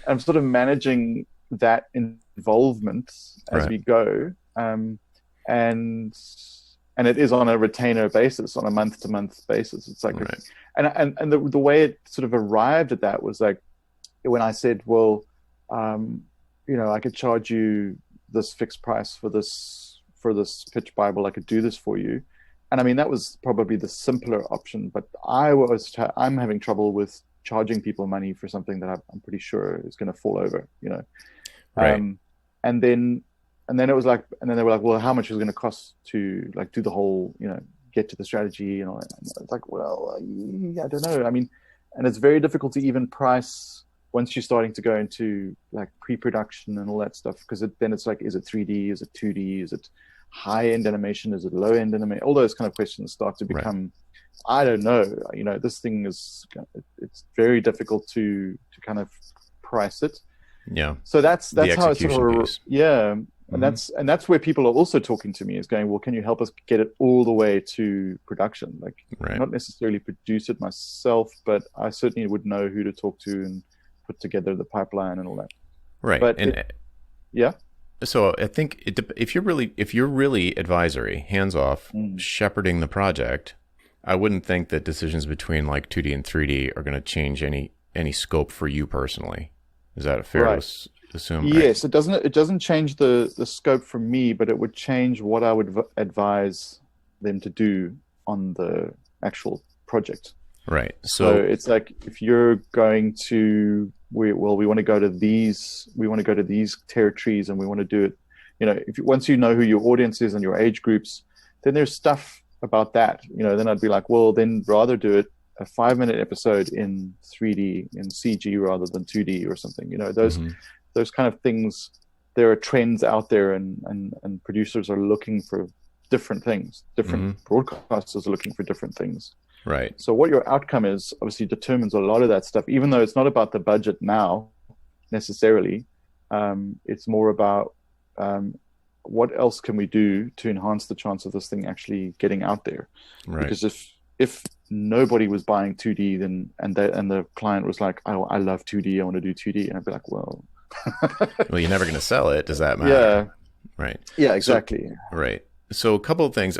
I'm sort of managing that involvement as we go, and it is on a retainer basis, on a month-to-month basis. It's like, and the way it sort of arrived at that was like when I said, well, I could charge you this fixed price for this pitch Bible. I could do this for you. And I mean, that was probably the simpler option, but I'm having trouble with charging people money for something that I'm pretty sure is going to fall over, Right. And then it was like, and then they were like, well, how much is it going to cost to like do the whole, get to the strategy and all that. And it's like, well, I don't know. I mean, and it's very difficult to even price once you're starting to go into like pre-production and all that stuff, because then it's like, is it 3D? Is it 2D? Is it high-end animation? Is it low-end animation? All those kind of questions start to become, I don't know. This thing it's very difficult to kind of price it. Yeah. So that's how it's sort of, piece. yeah. And that's where people are also talking to me, is going, well, can you help us get it all the way to production? Like, not necessarily produce it myself, but I certainly would know who to talk to and put together the pipeline and all that. Right. But so I think if you're really advisory, hands off, shepherding the project, I wouldn't think that decisions between like 2D and 3D are going to change any scope for you personally. Is that fair to assume? Yes, it doesn't change the scope for me, but it would change what I would advise them to do on the actual project. Right. So it's like, if you're going to, we want to go to these territories and we want to do it, once you know who your audience is and your age groups, then there's stuff about that, then I'd be like, well, then rather do it a 5-minute episode in 3D in CG rather than 2D or something. Those kind of things. There are trends out there, and producers are looking for different things. Different broadcasters are looking for different things. Right. So what your outcome is obviously determines a lot of that stuff, even though it's not about the budget now necessarily. It's more about what else can we do to enhance the chance of this thing actually getting out there. Right. Because if nobody was buying 2D, then and the client was like, oh, I love 2D, I want to do 2D, and I'd be like, well, well, you're never going to sell it. Does that matter? Yeah. Right. Yeah, exactly. So, right. So a couple of things.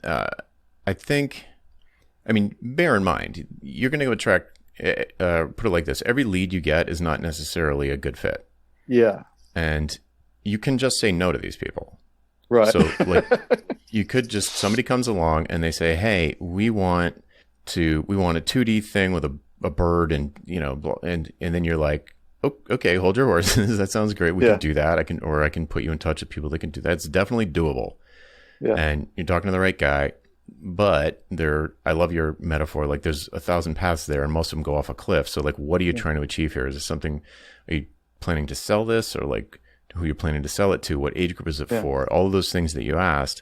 I think, I mean, bear in mind, you're going to attract, put it like this, every lead you get is not necessarily a good fit. Yeah. And you can just say no to these people. Right. So like you could just, somebody comes along and they say, hey, we want a 2D thing with a bird and then you're like, oh, okay, hold your horses. That sounds great. We can do that. I can put you in touch with people that can do that. It's definitely doable. Yeah. And you're talking to the right guy, but I love your metaphor. Like there's 1,000 paths there and most of them go off a cliff. So like, what are you trying to achieve here? Is it something, are you planning to sell this, or like who you're planning to sell it to? What age group is it for? All of those things that you asked.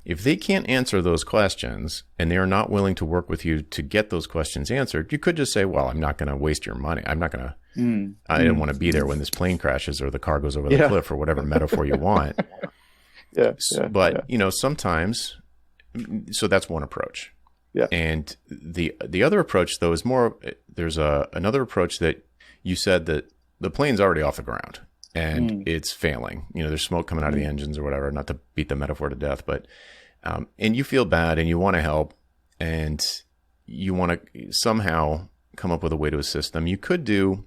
If they can't answer those questions and they are not willing to work with you to get those questions answered, you could just say, well, I'm not going to waste your money. I'm not going to, I didn't want to be there when this plane crashes or the car goes over the cliff or whatever metaphor you want. But sometimes, so that's one approach. Yeah. And the other approach though is more, there's another approach that you said that the plane's already off the ground and it's failing. There's smoke coming out of the engines or whatever, not to beat the metaphor to death, but, and you feel bad and you want to help and you want to somehow come up with a way to assist them. You could do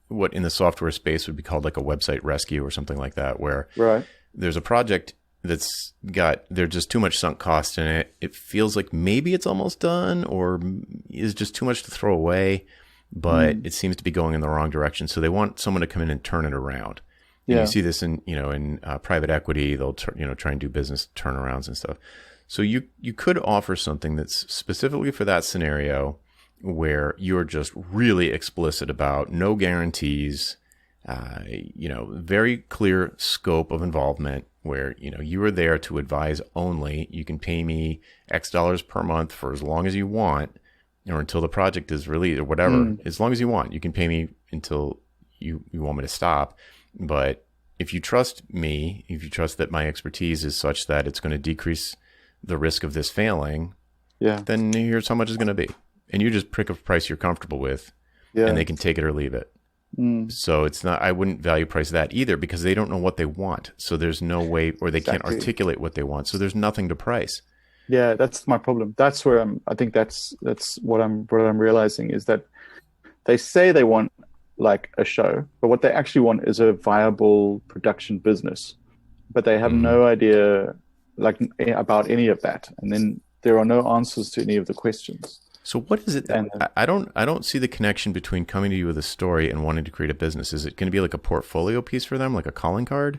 what in the software space would be called like a website rescue or something like that, where there's a project there's just too much sunk cost in it. It feels like maybe it's almost done or is just too much to throw away, but it seems to be going in the wrong direction. So they want someone to come in and turn it around. And you see this in private equity. They'll try and do business turnarounds and stuff. So you could offer something that's specifically for that scenario where you're just really explicit about no guarantees, very clear scope of involvement where, you are there to advise only. You can pay me X dollars per month for as long as you want or until the project is released or whatever, as long as you want. You can pay me until you want me to stop. But if you trust me, if you trust that my expertise is such that it's going to decrease the risk of this failing, then here's how much it's going to be. And you just pick a price you're comfortable with and they can take it or leave it. So it's not, I wouldn't value price that either because they don't know what they want. So there's no way, or they can't articulate what they want. So there's nothing to price. Yeah, that's my problem. That's where I think that's what I'm realizing is that they say they want like a show, but what they actually want is a viable production business, but they have no idea like about any of that. And then there are no answers to any of the questions. So what is it that I don't see the connection between coming to you with a story and wanting to create a business? Is it going to be like a portfolio piece for them, like a calling card?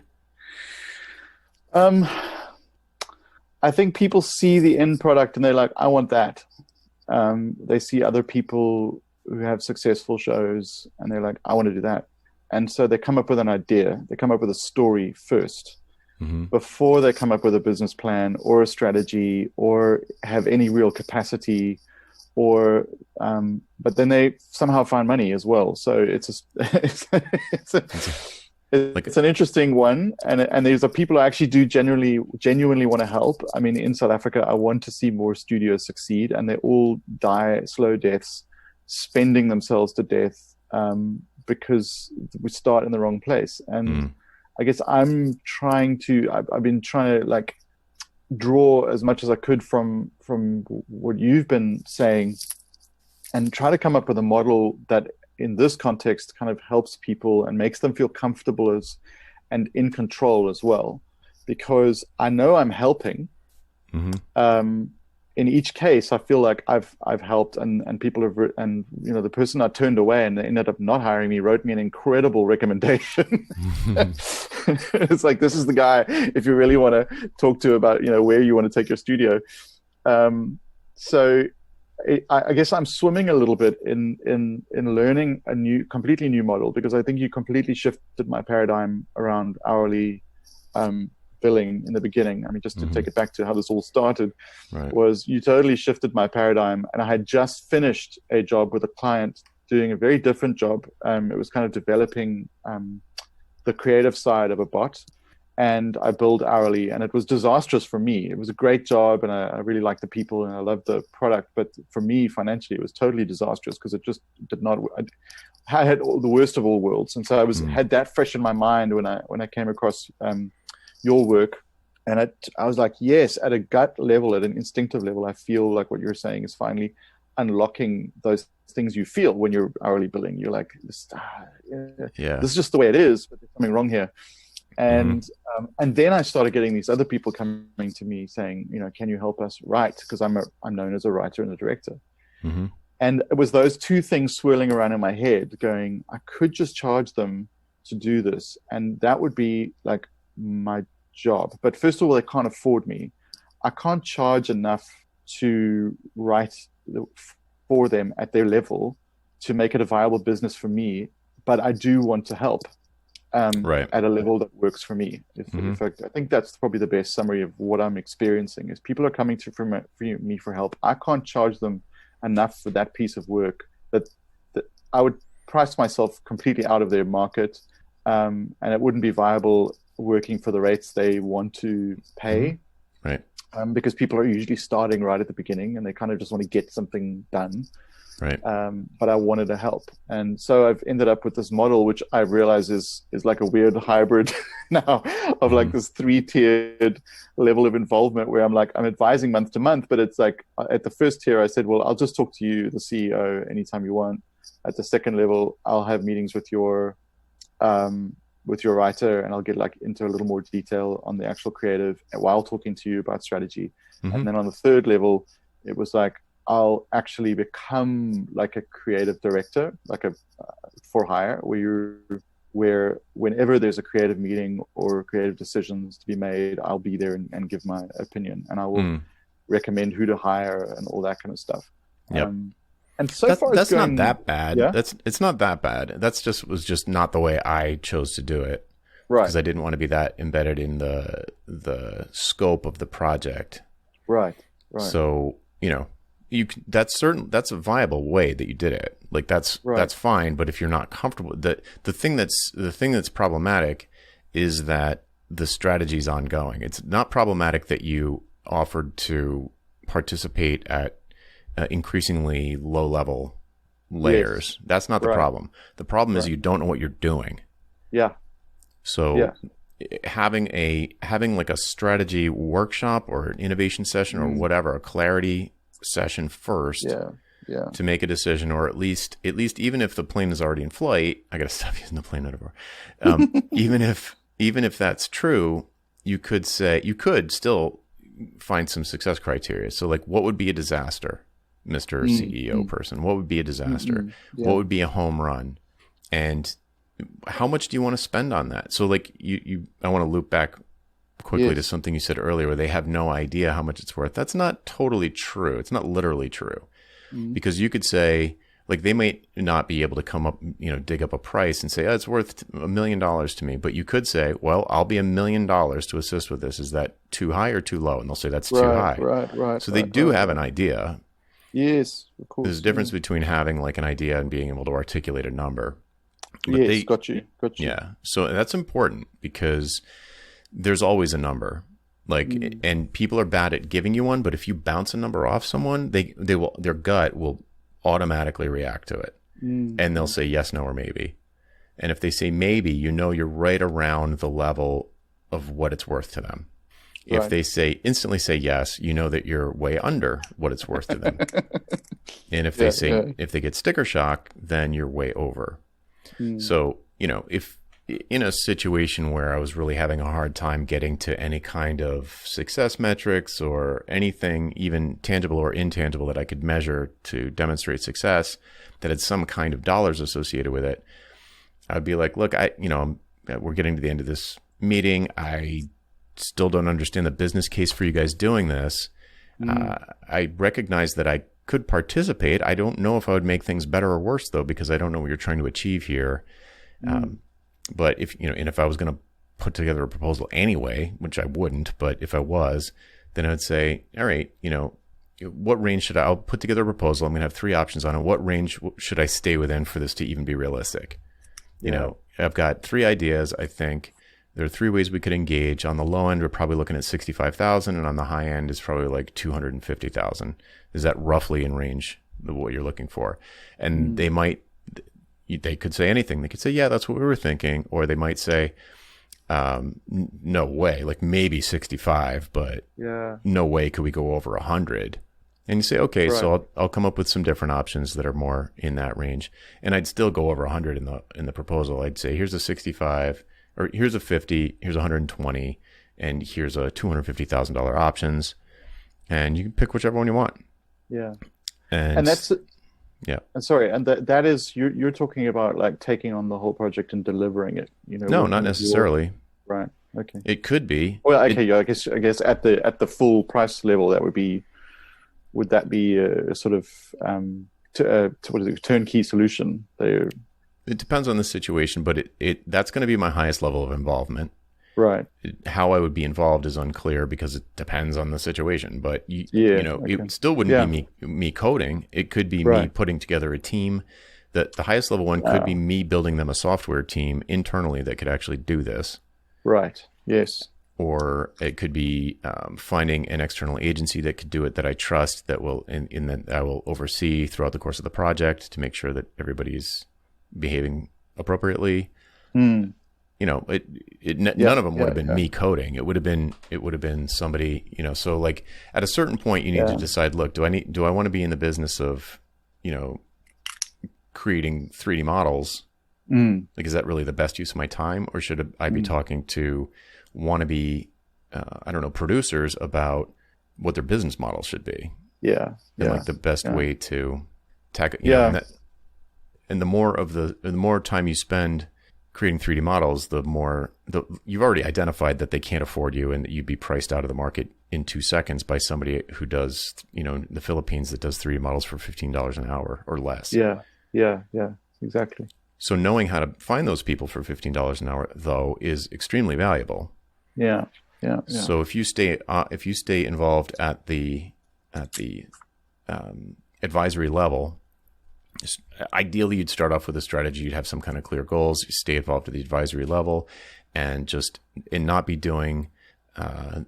I think people see the end product and they're like, I want that. They see other people who have successful shows and they're like, I want to do that. And so they come up with an idea. They come up with a story first before they come up with a business plan or a strategy or have any real capacity or but then they somehow find money as well. So it's an interesting one, and there's people who actually do genuinely want to help. I mean, in South Africa, I want to see more studios succeed, and they all die slow deaths, spending themselves to death because we start in the wrong place. And I guess I've been trying to like draw as much as I could from what you've been saying and try to come up with a model that in this context kind of helps people and makes them feel comfortable and in control as well, because I know I'm helping in each case, I feel like I've helped, and people have and the person I turned away and they ended up not hiring me wrote me an incredible recommendation. It's like, this is the guy if you really want to talk to about where you want to take your studio. So I guess I'm swimming a little bit in learning a completely new model, because I think you completely shifted my paradigm around hourly billing in the beginning. I mean, just to take it back to how this all started, was you totally shifted my paradigm. And I had just finished a job with a client doing a very different job. It was kind of developing the creative side of a bot, and I billed hourly, and it was disastrous for me. It was a great job, and I really liked the people, and I loved the product. But for me, financially, it was totally disastrous, because it just did not. I had the worst of all worlds, and so I had that fresh in my mind when I came across your work, and I was like, yes, at a gut level, at an instinctive level, I feel like what you're saying is finally unlocking those things you feel when you're hourly billing. You're like, this is just the way it is, but there's something wrong here. And then I started getting these other people coming to me saying, can you help us write? Because I'm known as a writer and a director. And it was those two things swirling around in my head, going, I could just charge them to do this, and that would be like my job. But first of all, they can't afford me. I can't charge enough to write for them at their level to make it a viable business for me. But I do want to help. At a level that works for me. In fact, I think that's probably the best summary of what I'm experiencing, is people are coming to me for help. I can't charge them enough for that piece of work that I would price myself completely out of their market, and it wouldn't be viable working for the rates they want to pay. Because people are usually starting right at the beginning, and they kind of just want to get something done. But I wanted to help, and so I've ended up with this model, which I realize is like a weird hybrid now of like this 3-tiered level of involvement, where I'm advising month to month, but it's like at the first tier I said, well, I'll just talk to you, the CEO, anytime you want. At the second level, I'll have meetings with your writer, and I'll get like into a little more detail on the actual creative while talking to you about strategy. And then on the third level, it was like, I'll actually become like a creative director, like a for hire, where whenever there's a creative meeting or creative decisions to be made, I'll be there and give my opinion, and I will recommend who to hire and all that kind of stuff. And so that's not that bad. Yeah? It's not that bad. Was just not the way I chose to do it. Because I didn't want to be that embedded in the scope of the project. So, that's a viable way that you did it. Like that's fine. But if you're not comfortable, the thing that's problematic is that the strategy is ongoing. It's not problematic that you offered to participate at increasingly low level layers. That's not the problem. The problem is you don't know what you're doing. So having like a strategy workshop or an innovation session or whatever, a clarity session first to make a decision, or at least even if the plane is already in flight, I gotta stop using the plane metaphor. even if that's true, you could still find some success criteria. So like, what would be a disaster, Mr. CEO person? What would be a disaster? What would be a home run? And how much do you want to spend on that? So like I want to loop back quickly to something you said earlier, where they have no idea how much it's worth. That's not totally true. It's not literally true, because you could say, like, they might not be able to come up, dig up a price and say, oh, it's worth $1 million to me. But you could say, well, I'll be $1 million to assist with this. Is that too high or too low? And they'll say that's too high. So they do have an idea. Yes, of course. There's a difference between having like an idea and being able to articulate a number. But got you. Yeah. So that's important, because there's always a number, and people are bad at giving you one, but if you bounce a number off someone, their gut will automatically react to it, and they'll say yes, no, or maybe. And if they say maybe, you're right around the level of what it's worth to them. If they instantly say yes, that you're way under what it's worth to them. And if they get sticker shock, then you're way over. So, in a situation where I was really having a hard time getting to any kind of success metrics or anything, even tangible or intangible, that I could measure to demonstrate success, that had some kind of dollars associated with it, I'd be like, look, we're getting to the end of this meeting. I still don't understand the business case for you guys doing this. I recognize that I could participate. I don't know if I would make things better or worse, though, because I don't know what you're trying to achieve here. But if I was going to put together a proposal anyway, which I wouldn't, but if I was, then I'd say, all right, what range should I'll put together a proposal. I'm going to have 3 options on it. What range should I stay within for this to even be realistic? I've got 3 ideas. I think there are 3 ways we could engage. On the low end, we're probably looking at 65,000, and on the high end is probably like 250,000. Is that roughly in range of what you're looking for? And they could say anything. They could say, yeah, that's what we were thinking. Or they might say, no way, like maybe 65, but no way could we go over 100. And you say, okay, right. So I'll come up with some different options that are more in that range. And I'd still go over 100 in the proposal. I'd say, here's a 65, or here's a 50, here's 120, and here's a $250,000 options. And you can pick whichever one you want. Yeah. And that's... Yeah. And sorry, and that is, you're talking about like taking on the whole project and delivering it, No, not necessarily. Right. Okay. It could be. Well, okay, I guess at the full price level, would that be a sort of what is it, turnkey solution? It depends on the situation, but that's going to be my highest level of involvement. Right. How I would be involved is unclear because it depends on the situation. But it still wouldn't be me coding. It could be me putting together a team. The highest level one could be me building them a software team internally that could actually do this. Right. Yes. Or it could be finding an external agency that could do it, that I trust, that will that I will oversee throughout the course of the project to make sure that everybody's behaving appropriately. None of them would have been me coding. It would have been somebody, so like at a certain point you need to decide, look, do I want to be in the business of, creating 3D models? Like, is that really the best use of my time? Or should I be talking to wannabe, producers about what their business model should be? And like the best way to tackle, and the more time you spend creating 3D models, you've already identified that they can't afford you and that you'd be priced out of the market in 2 seconds by somebody who does, the Philippines, that does 3D models for $15 an hour or less. Yeah, exactly. So knowing how to find those people for $15 an hour, though, is extremely valuable. Yeah. So if you stay involved at the advisory level, ideally you'd start off with a strategy. You'd have some kind of clear goals. You stay involved at the advisory level, and not be doing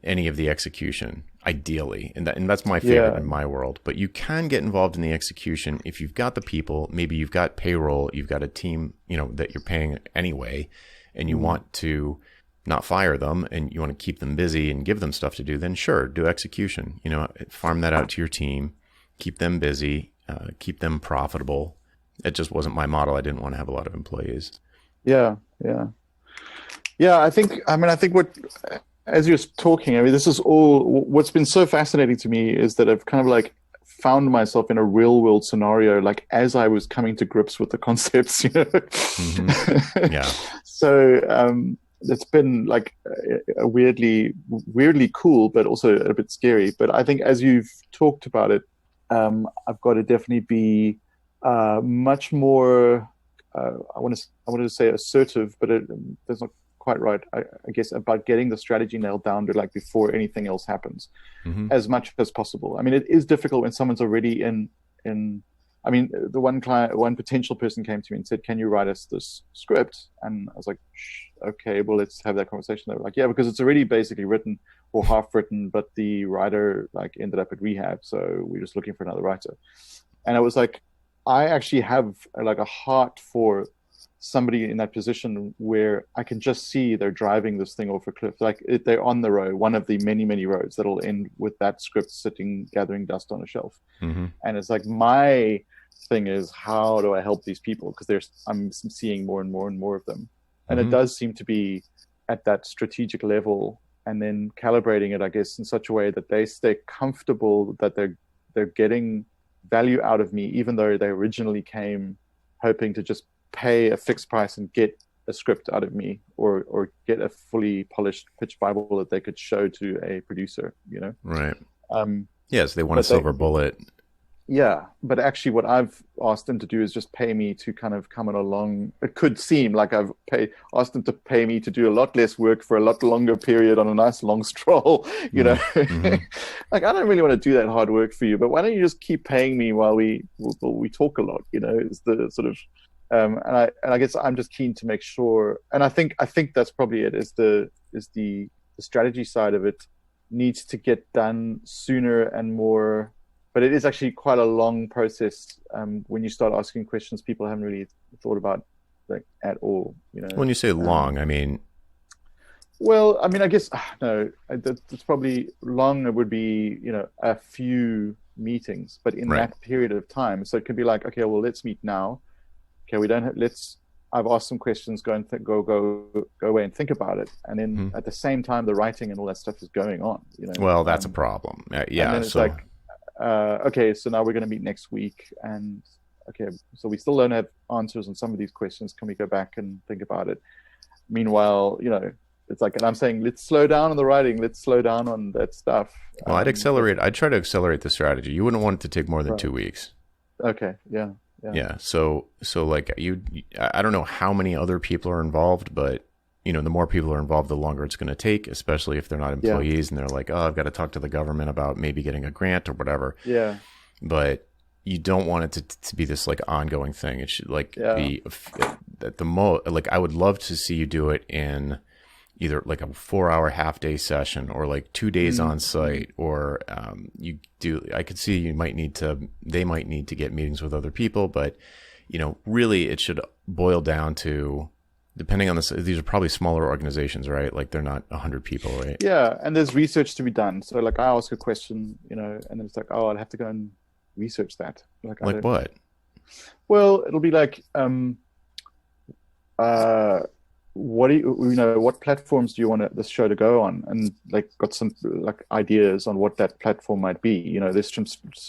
any of the execution, ideally. And that's my favorite in my world. But you can get involved in the execution if you've got the people. Maybe you've got payroll, you've got a team, that you're paying anyway, and you want to not fire them, and you want to keep them busy and give them stuff to do. Then sure, do execution. Farm that out to your team, keep them busy. Keep them profitable. It just wasn't my model. I didn't want to have a lot of employees. Yeah. I think what, as you're talking, this is all, what's been so fascinating to me is that I've kind of like found myself in a real world scenario, like as I was coming to grips with the concepts, Mm-hmm. Yeah. So, it's been like a weirdly cool, but also a bit scary. But I think as you've talked about it, I've got to definitely be much more. I wanted to say assertive, but that's not quite right. I guess about getting the strategy nailed down to like before anything else happens, as much as possible. It is difficult when someone's already in. The one potential person came to me and said, "Can you write us this script?" And I was like, "Okay, well, let's have that conversation." They were like, "Yeah, because it's already basically written or half written, but the writer ended up at rehab, so we're just looking for another writer." And I was like, I actually have a heart for somebody in that position where I can just see they're driving this thing off a cliff. They're on the road, one of the many, many roads that'll end with that script sitting, gathering dust on a shelf. And it's like, my thing is, how do I help these people? Because I'm seeing more and more and more of them. And it does seem to be at that strategic level, and then calibrating it, I guess, in such a way that they stay comfortable that they're getting value out of me, even though they originally came hoping to just pay a fixed price and get a script out of me, or get a fully polished pitch Bible that they could show to a producer, Right. Yes, they want a silver bullet. Yeah, but actually what I've asked them to do is just pay me to kind of come on along. It could seem like I've asked them to pay me to do a lot less work for a lot longer period on a nice long stroll, know. Like, I don't really want to do that hard work for you, but why don't you just keep paying me while we talk a lot, is the sort of and I guess I'm just keen to make sure, and I think that's probably it, is the strategy side of it needs to get done sooner and more. But it is actually quite a long process when you start asking questions people haven't really thought about, like, at all. When you say long, I mean. Well, I mean, I guess no. It's probably long. It would be a few meetings, but in that period of time. So it could be like, okay, well, let's meet now. Okay, we don't have, I've asked some questions. Go and go away and think about it. And then at the same time, the writing and all that stuff is going on. Well, that's a problem. Yeah. And then it's like. Okay, so now we're going to meet next week, and okay, so we still don't have answers on some of these questions. Can we go back and think about it? Meanwhile, it's like, and I'm saying, let's slow down on the writing. Let's slow down on that stuff. Well, I'd try to accelerate the strategy. You wouldn't want it to take more than 2 weeks. Okay. Yeah. So like I don't know how many other people are involved, but the more people are involved, the longer it's going to take, especially if they're not employees and they're like, oh, I've got to talk to the government about maybe getting a grant or whatever. Yeah. But you don't want it to be this like ongoing thing. It should be at the most, like, I would love to see you do it in either like a 4-hour half-day session, or like 2 days on site, or I could see they might need to get meetings with other people, but really it should boil down to, depending on this, these are probably smaller organizations, right? Like, they're not 100 people, right? Yeah, and there's research to be done. So like, I ask a question, and then it's like, oh, I'll have to go and research that. Like what? Well, it'll be like, what do what platforms do you want this show to go on? And like, got some like ideas on what that platform might be. There's some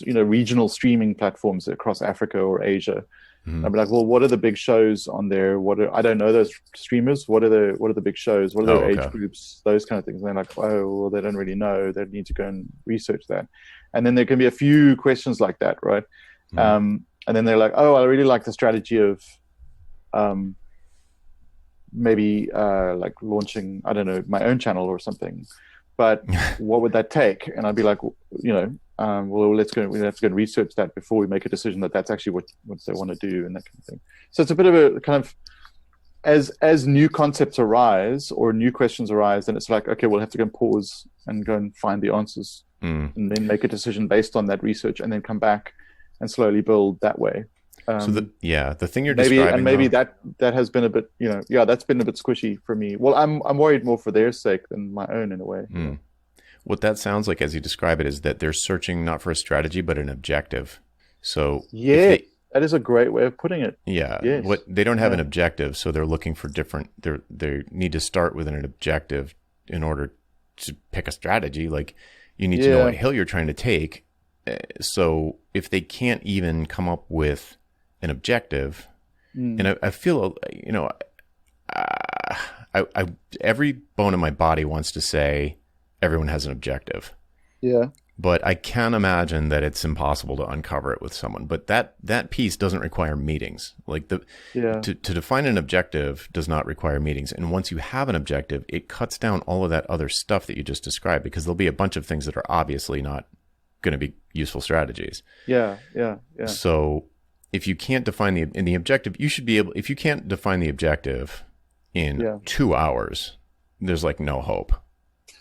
regional streaming platforms across Africa or Asia. I'd be like, well, what are the big shows on there? I don't know those streamers. What are the big shows? What are their age groups? Those kind of things. And they're like, oh, well, they don't really know. They need to go and research that. And then there can be a few questions like that, right? And then they're like, oh, I really like the strategy of maybe like launching, I don't know, my own channel or something. But what would that take? And I'd be like, well, let's go and research that before we make a decision that that's actually what they want to do, and that kind of thing. So it's a bit of a kind of, as new concepts arise or new questions arise, then it's like, okay, we'll have to go and pause and go and find the answers, and then make a decision based on that research, and then come back and slowly build that way. So the thing you're describing, and maybe that has been a bit, that's been a bit squishy for me. Well, I'm worried more for their sake than my own, in a way. What that sounds like, as you describe it, is that they're searching not for a strategy but an objective. So that is a great way of putting it. Yeah. Yes. They don't have an objective, so they're looking for different. They need to start with an objective in order to pick a strategy. Like, you need to know what hill you're trying to take. So if they can't even come up with an objective, and I feel, I every bone in my body wants to say everyone has an objective. Yeah. But I can imagine that it's impossible to uncover it with someone. But that piece doesn't require meetings. Like, to define an objective does not require meetings. And once you have an objective, it cuts down all of that other stuff that you just described, because there'll be a bunch of things that are obviously not going to be useful strategies. Yeah. So if you can't define the objective, you should be able, if you can't define the objective in 2 hours, there's like no hope.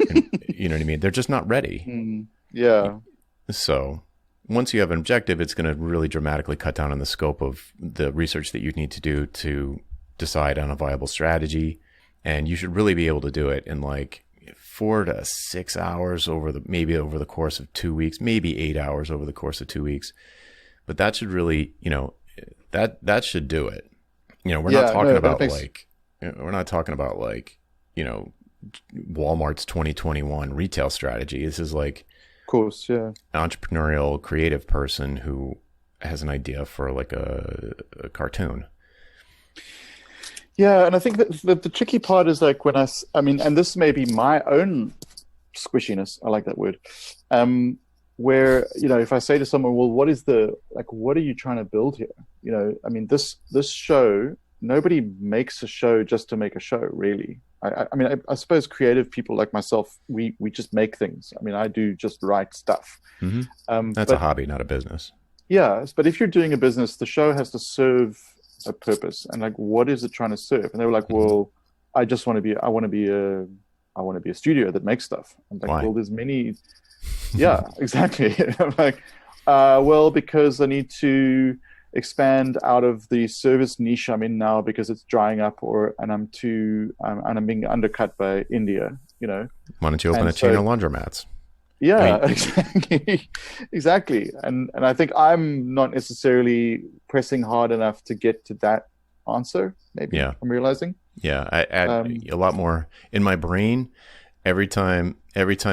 And, you know what I mean? They're just not ready. Yeah. So once you have an objective, it's going to really dramatically cut down on the scope of the research that you need to do to decide on a viable strategy. And you should really be able to do it in like 4 to 6 hours over the course of 2 weeks, maybe 8 hours over the course of 2 weeks. But that should really, that should do it. We're not talking about like we're not talking about like, you know, Walmart's 2021 retail strategy. This is like, of course, yeah, entrepreneurial, creative person who has an idea for like a cartoon. yeah. And I think that the tricky part is like I mean, and this may be my own squishiness. I like that word. Where, you know, if I say to someone, well, what are you trying to build here? You know, I mean, this show, nobody makes a show just to make a show, really. I mean, I suppose creative people like myself, we just make things. I mean, I do just write stuff. Mm-hmm. That's a hobby, not a business. Yeah, but if you're doing a business, the show has to serve a purpose. And like, what is it trying to serve? And they were like, well, I want to be a studio that makes stuff. I'm like, why? Well, there's many. Yeah, exactly. I'm like, well, because I need to expand out of the service niche I'm in now because it's drying up, and I'm being undercut by India. You know, why don't you open a chain of laundromats? Yeah, I mean, exactly. And I think I'm not necessarily pressing hard enough to get to that answer. Maybe I'm realizing. Yeah, I add a lot more in my brain. Every time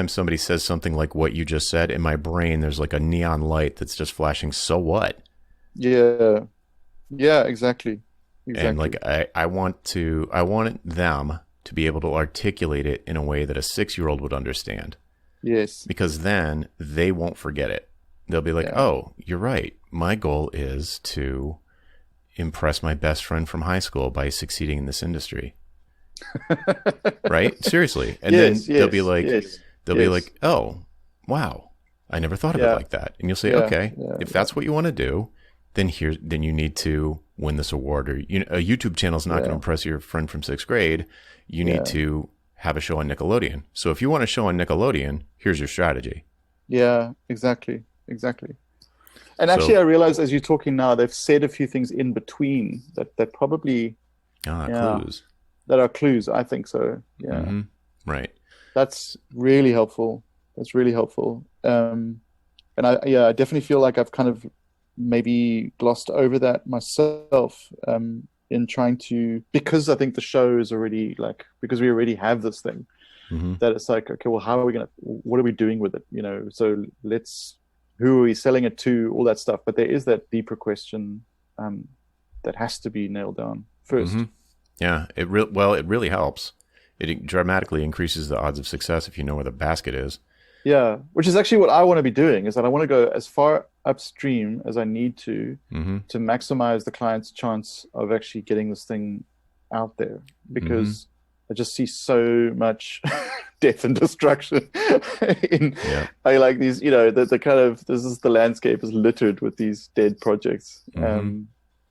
somebody says something like what you just said, in my brain, there's like a neon light that's just flashing. So what? Yeah, exactly. And like, I want them to be able to articulate it in a way that a 6-year-old would understand. Yes. Because then they won't forget it. They'll be like, oh, you're right. My goal is to impress my best friend from high school by succeeding in this industry. Right? Seriously. And then they'll be like, be like, oh, wow, I never thought of it like that. And you'll say, okay, if that's what you want to do, then you need to win this award. Or, you know, a YouTube channel is not going to impress your friend from 6th grade. You need to have a show on Nickelodeon. So if you want a show on Nickelodeon, here's your strategy. Yeah, exactly. And actually, I realize as you're talking now, they've said a few things in between that probably clues. That are clues. I think so. Yeah. Mm-hmm. Right. That's really helpful. And I definitely feel like I've kind of maybe glossed over that myself in trying to, because I think the show is already like, because we already have this thing, that it's like, okay, well, what are we doing with it? You know, so who are we selling it to, all that stuff. But there is that deeper question that has to be nailed down first. Mm-hmm. Yeah, it really helps. It dramatically increases the odds of success if you know where the basket is. Yeah, which is actually what I want to be doing, is that I want to go as far upstream as I need to maximize the client's chance of actually getting this thing out there, because I just see so much death and destruction I like these, you know, the kind of, the landscape is littered with these dead projects.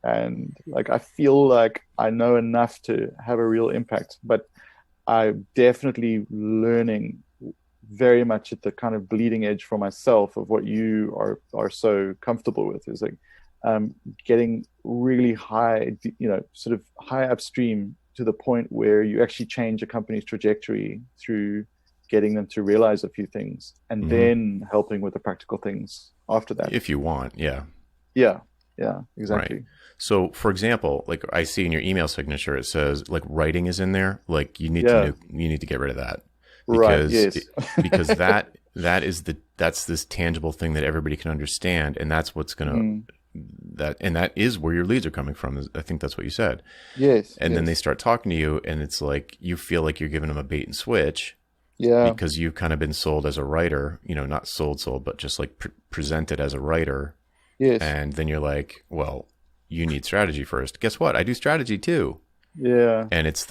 And like, I feel like I know enough to have a real impact, but I'm definitely learning very much at the kind of bleeding edge for myself of what you are so comfortable with, is like getting really high, you know, sort of high upstream to the point where you actually change a company's trajectory through getting them to realize a few things, and then helping with the practical things after that. If you want, yeah, exactly. Right. So, for example, like I see in your email signature, it says like writing is in there. Like you need to get rid of that, because because that's this tangible thing that everybody can understand, and that's what's gonna that is where your leads are coming from. I think that's what you said. Yes. And then they start talking to you, and it's like you feel like you're giving them a bait and switch. Yeah. Because you've kind of been sold as a writer, you know, not sold, but just like presented as a writer. Yes. And then you're like, well, you need strategy first. Guess what? I do strategy too. Yeah. And it's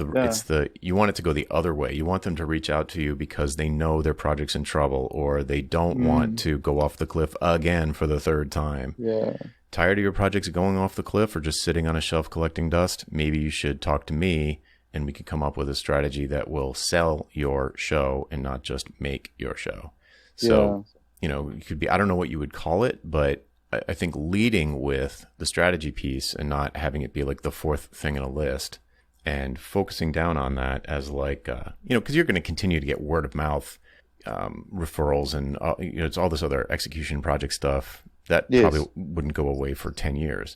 you want it to go the other way. You want them to reach out to you because they know their project's in trouble, or they don't want to go off the cliff again for the 3rd time. Yeah. Tired of your projects going off the cliff or just sitting on a shelf collecting dust? Maybe you should talk to me, and we can come up with a strategy that will sell your show and not just make your show. So, you know, it could be, I don't know what you would call it, but I think leading with the strategy piece and not having it be like the 4th thing in a list, and focusing down on that as like, you know, because you're going to continue to get word of mouth referrals, and you know, it's all this other execution project stuff that probably wouldn't go away for 10 years.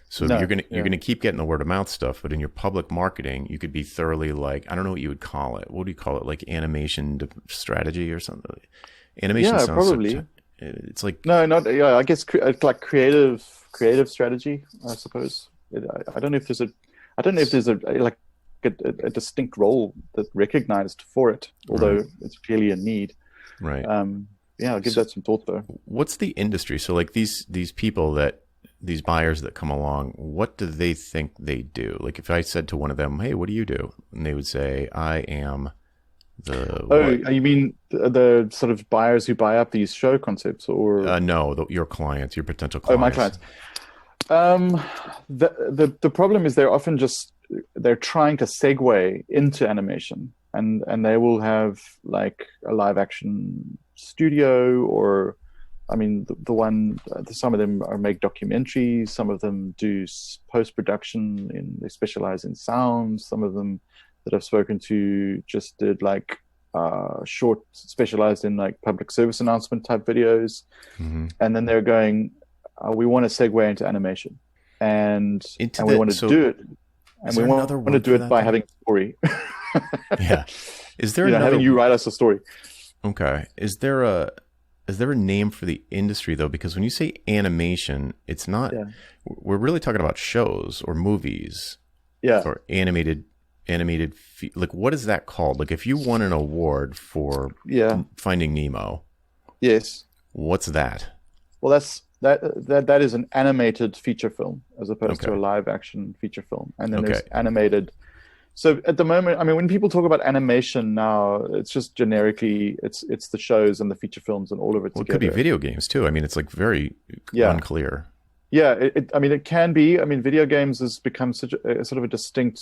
So No, you're yeah. gonna keep getting the word of mouth stuff, but in your public marketing, you could be thoroughly like, I don't know what you would call it. What do you call it? Like strategy or something? Animation Yeah, sounds such. probably. It's like, No, not yeah. I guess it's like creative strategy, I suppose. I don't know if there's a, I don't know if there's a like a distinct role that recognized for it, right, although it's clearly a need. right. Um, yeah, I'll give So that some thought though. what's the industry? So like these people that these buyers that come along, what do they think they do? Like if I said to one of them, "Hey, what do you do?" and they would say, "I am the Oh, what?" you mean the sort of buyers who buy up these show concepts, or No, your clients, your potential oh, my clients. clients? Um, the problem is they're trying to segue into animation, and they will have like a live action studio, or I mean some of them are make documentaries, some of them do post production, in they specialize in sound. Some of them that I've spoken to just did like short specialized in like public service announcement type videos, Hmm. and then they're going, we want to segue into animation, and Into and we the want to so do it, is and we there want another to word do for it that by though? having a story. Yeah. Is there You know, having another you write us a story. Okay. Is there a name for the industry though? Because when you say animation, it's not Yeah, we're really talking about shows or movies yeah, or like what is that called? Like if you won an award for yeah, Finding Nemo, yes. what's that? Well, that is an animated feature film as opposed to a Okay. live action feature film, and then Okay. there's animated. So at the moment, I mean, when people talk about animation now, it's just generically it's the shows and the feature films and all of it Well, it could be together. video games too. I mean, it's like very Yeah, unclear. yeah. I mean, it can be. I mean, video games has become such a sort of a distinct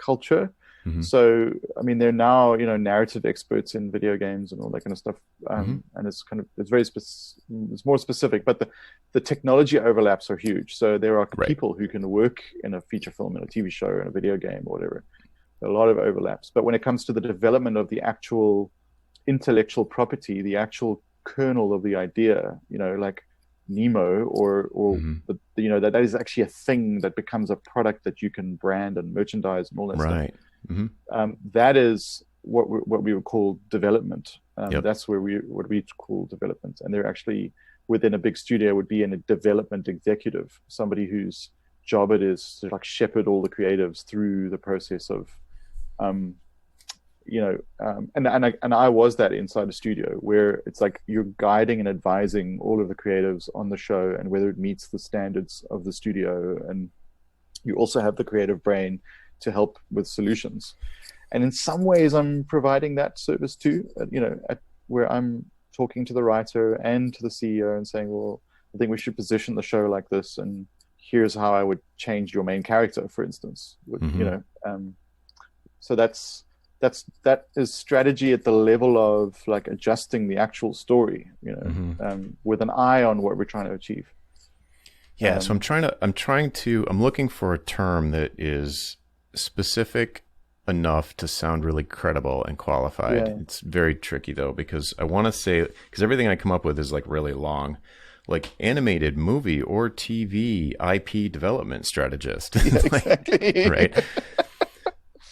culture. Hmm. So, I mean, they're now, narrative experts in video games and all that kind of stuff. Hmm. And it's more specific, but the technology overlaps are huge. So there are Right. people who can work in a feature film, in a TV show, in a video game, or whatever. There are a lot of overlaps. But when it comes to the development of the actual intellectual property, the actual kernel of the idea, like Nemo, or Hmm. that is actually a thing that becomes a product that you can brand and merchandise and all that stuff. Right. Hmm. That is what we would call development. Yep. That's what we call development, and they're actually within a big studio would be in a development executive, somebody whose job it is to like shepherd all the creatives through the process of, and I was that inside a studio where it's like you're guiding and advising all of the creatives on the show and whether it meets the standards of the studio, and you also have the creative brain to help with solutions. And in some ways, I'm providing that service too, where I'm talking to the writer and to the CEO and saying, well, I think we should position the show like this. And here's how I would change your main character, for instance. So that is strategy at the level of like adjusting the actual story, with an eye on what we're trying to achieve. Yeah. So I'm looking for a term that is specific enough to sound really credible and qualified. Yeah. It's very tricky though, because I want to say, because everything I come up with is like really long, like animated movie or TV IP development strategist. Yeah, exactly. Right.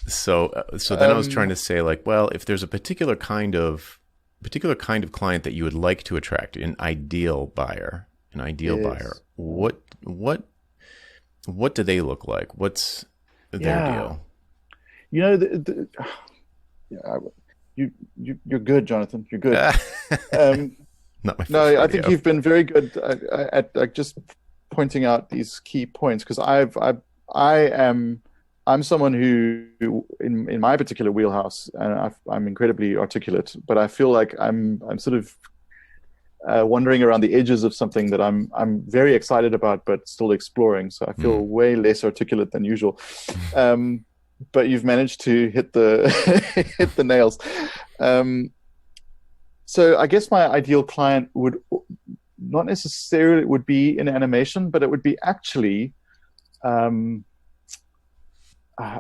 So then I was trying to say like, well, if there's a particular kind of client that you would like to attract, an ideal buyer, Yes. what do they look like? What's their Yeah. deal? Yeah, you're good, Jonathan. You're good. Um, Not my first no, I think rodeo. you've been very good at like just pointing out these key points, because I'm someone who in my particular wheelhouse, and I'm incredibly articulate, but I feel like I'm sort of wandering around the edges of something that I'm very excited about, but still exploring. So I feel way less articulate than usual. But you've managed to hit the hit the nails. So I guess my ideal client would not necessarily would be in animation, but it would be actually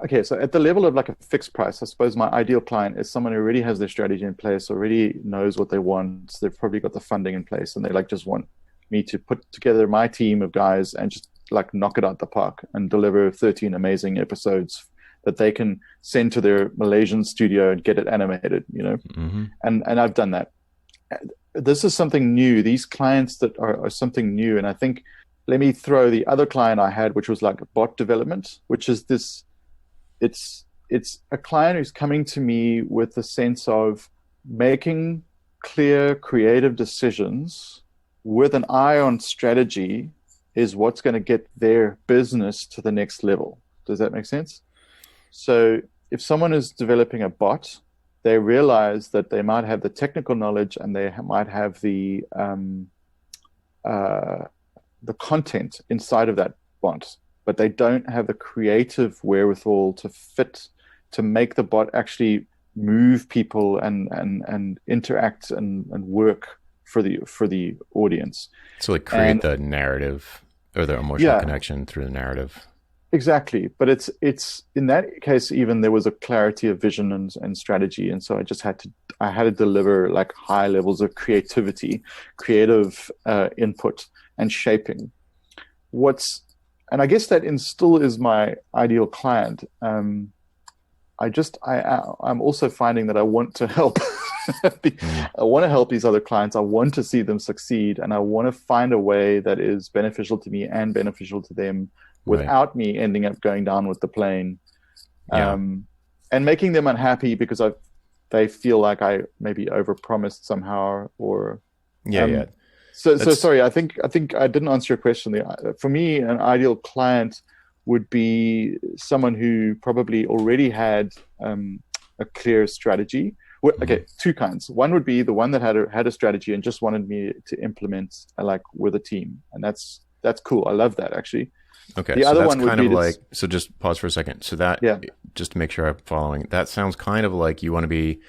okay. So at the level of like a fixed price, I suppose my ideal client is someone who already has their strategy in place, already knows what they want. They've probably got the funding in place, and they like just want me to put together my team of guys and just like knock it out the park and deliver 13 amazing episodes that they can send to their Malaysian studio and get it animated, and I've done that. This is something new. These clients that are something new. And I think, let me throw the other client I had, which was like bot development, which is this, it's a client who's coming to me with the sense of making clear, creative decisions with an eye on strategy is what's going to get their business to the next level. Does that make sense? So if someone is developing a bot, they realize that they might have the technical knowledge and they might have the content inside of that bot, but they don't have the creative wherewithal to make the bot actually move people and interact and work for the audience. So like create the narrative or the emotional connection through the narrative. Exactly. But it's in that case, even there was a clarity of vision and strategy. And so I had to deliver like high levels of creativity, creative input and shaping. And I guess that still is my ideal client. I'm also finding that I want to help. I want to help these other clients. I want to see them succeed, and I want to find a way that is beneficial to me and beneficial to them without me ending up going down with the plane, and making them unhappy because they feel like I maybe overpromised somehow or. So sorry, I think I didn't answer your question. For me, an ideal client would be someone who probably already had a clear strategy. Okay, two kinds. One would be the one that had a strategy and just wanted me to implement like with a team, and that's cool. I love that actually. Okay, the other one would kind of like, so just pause for a second. So that, just to make sure I'm following, that sounds kind of like you want to be,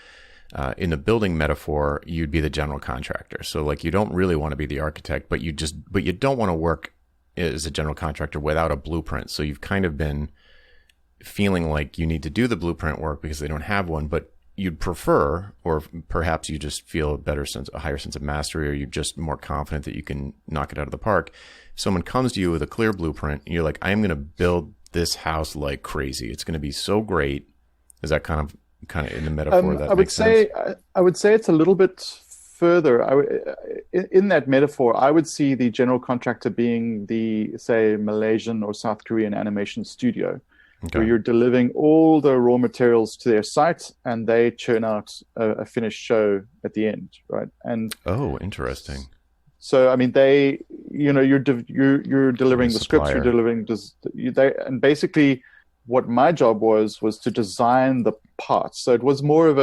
in the building metaphor, you'd be the general contractor. So like you don't really want to be the architect, but you don't want to work as a general contractor without a blueprint. So you've kind of been feeling like you need to do the blueprint work because they don't have one, but you'd prefer, or perhaps you just feel a higher sense of mastery, or you're just more confident that you can knock it out of the park. Someone comes to you with a clear blueprint and you're like, I'm going to build this house like crazy. It's going to be so great. Is that kind of in the metaphor that makes sense? I would say it's a little bit further. In that metaphor, I would see the general contractor being the, say, Malaysian or South Korean animation studio, where you're delivering all the raw materials to their site and they churn out a finished show at the end, right? And interesting. So I mean, you're delivering the scripts, you're delivering and basically what my job was to design the parts. So it was more of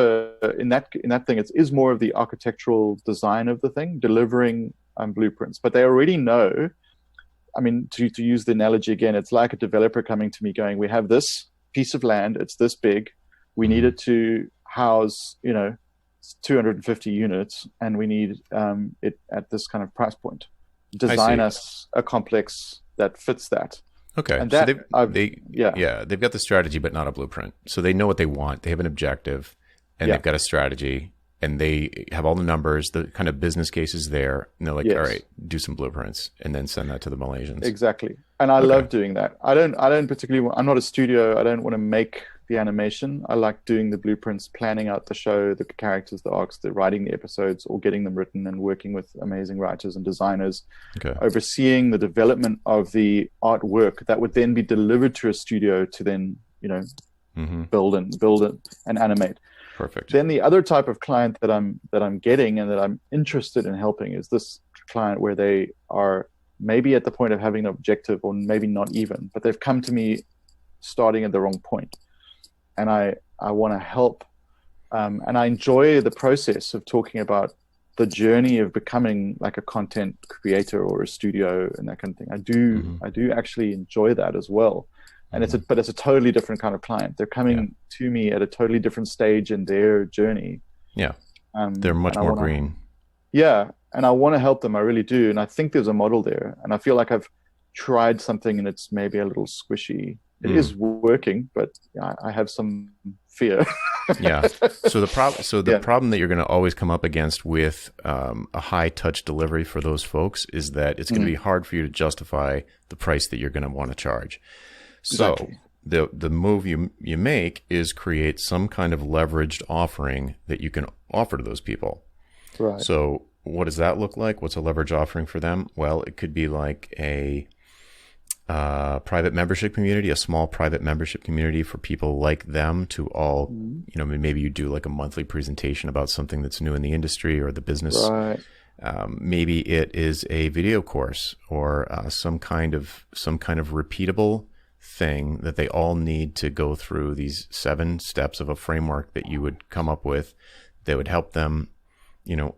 in that thing, it is more of the architectural design of the thing, delivering blueprints. But they already know. I mean, to use the analogy again, it's like a developer coming to me going, we have this piece of land, it's this big, we need it to house, 250 units, and we need it at this kind of price point. Design us a complex that fits that. Okay, and so they've got the strategy, but not a blueprint. So they know what they want. They have an objective, and they've got a strategy, and they have all the numbers, the kind of business cases there. And they're like, all right, do some blueprints, and then send that to the Malaysians. Exactly, and I love doing that. I don't particularly. I'm not a studio. I don't want to make the animation. I like doing the blueprints, planning out the show, the characters, the arcs, the writing the episodes, or getting them written and working with amazing writers and designers, overseeing the development of the artwork that would then be delivered to a studio to then, build it and animate. Perfect. Then the other type of client that I'm getting and that I'm interested in helping is this client where they are maybe at the point of having an objective, or maybe not even, but they've come to me starting at the wrong point. And I want to help, and I enjoy the process of talking about the journey of becoming like a content creator or a studio and that kind of thing. I do actually enjoy that as well. And it's a totally different kind of client. They're coming to me at a totally different stage in their journey. Yeah, they're much more green. Yeah, and I want to help them. I really do, and I think there's a model there. And I feel like I've tried something and it's maybe a little squishy. It is working, but I have some fear. Yeah. So the Yeah. problem that you're going to always come up against with a high touch delivery for those folks is that it's going to be hard for you to justify the price that you're going to want to charge. So Exactly. the move you make is create some kind of leveraged offering that you can offer to those people. Right. So what does that look like? What's a leverage offering for them? Well, it could be like a private membership community, a small private membership community for people like them to all, maybe you do like a monthly presentation about something that's new in the industry or the business. Right. Maybe it is a video course or some kind of repeatable thing that they all need to go through these 7 steps of a framework that you would come up with that would help them,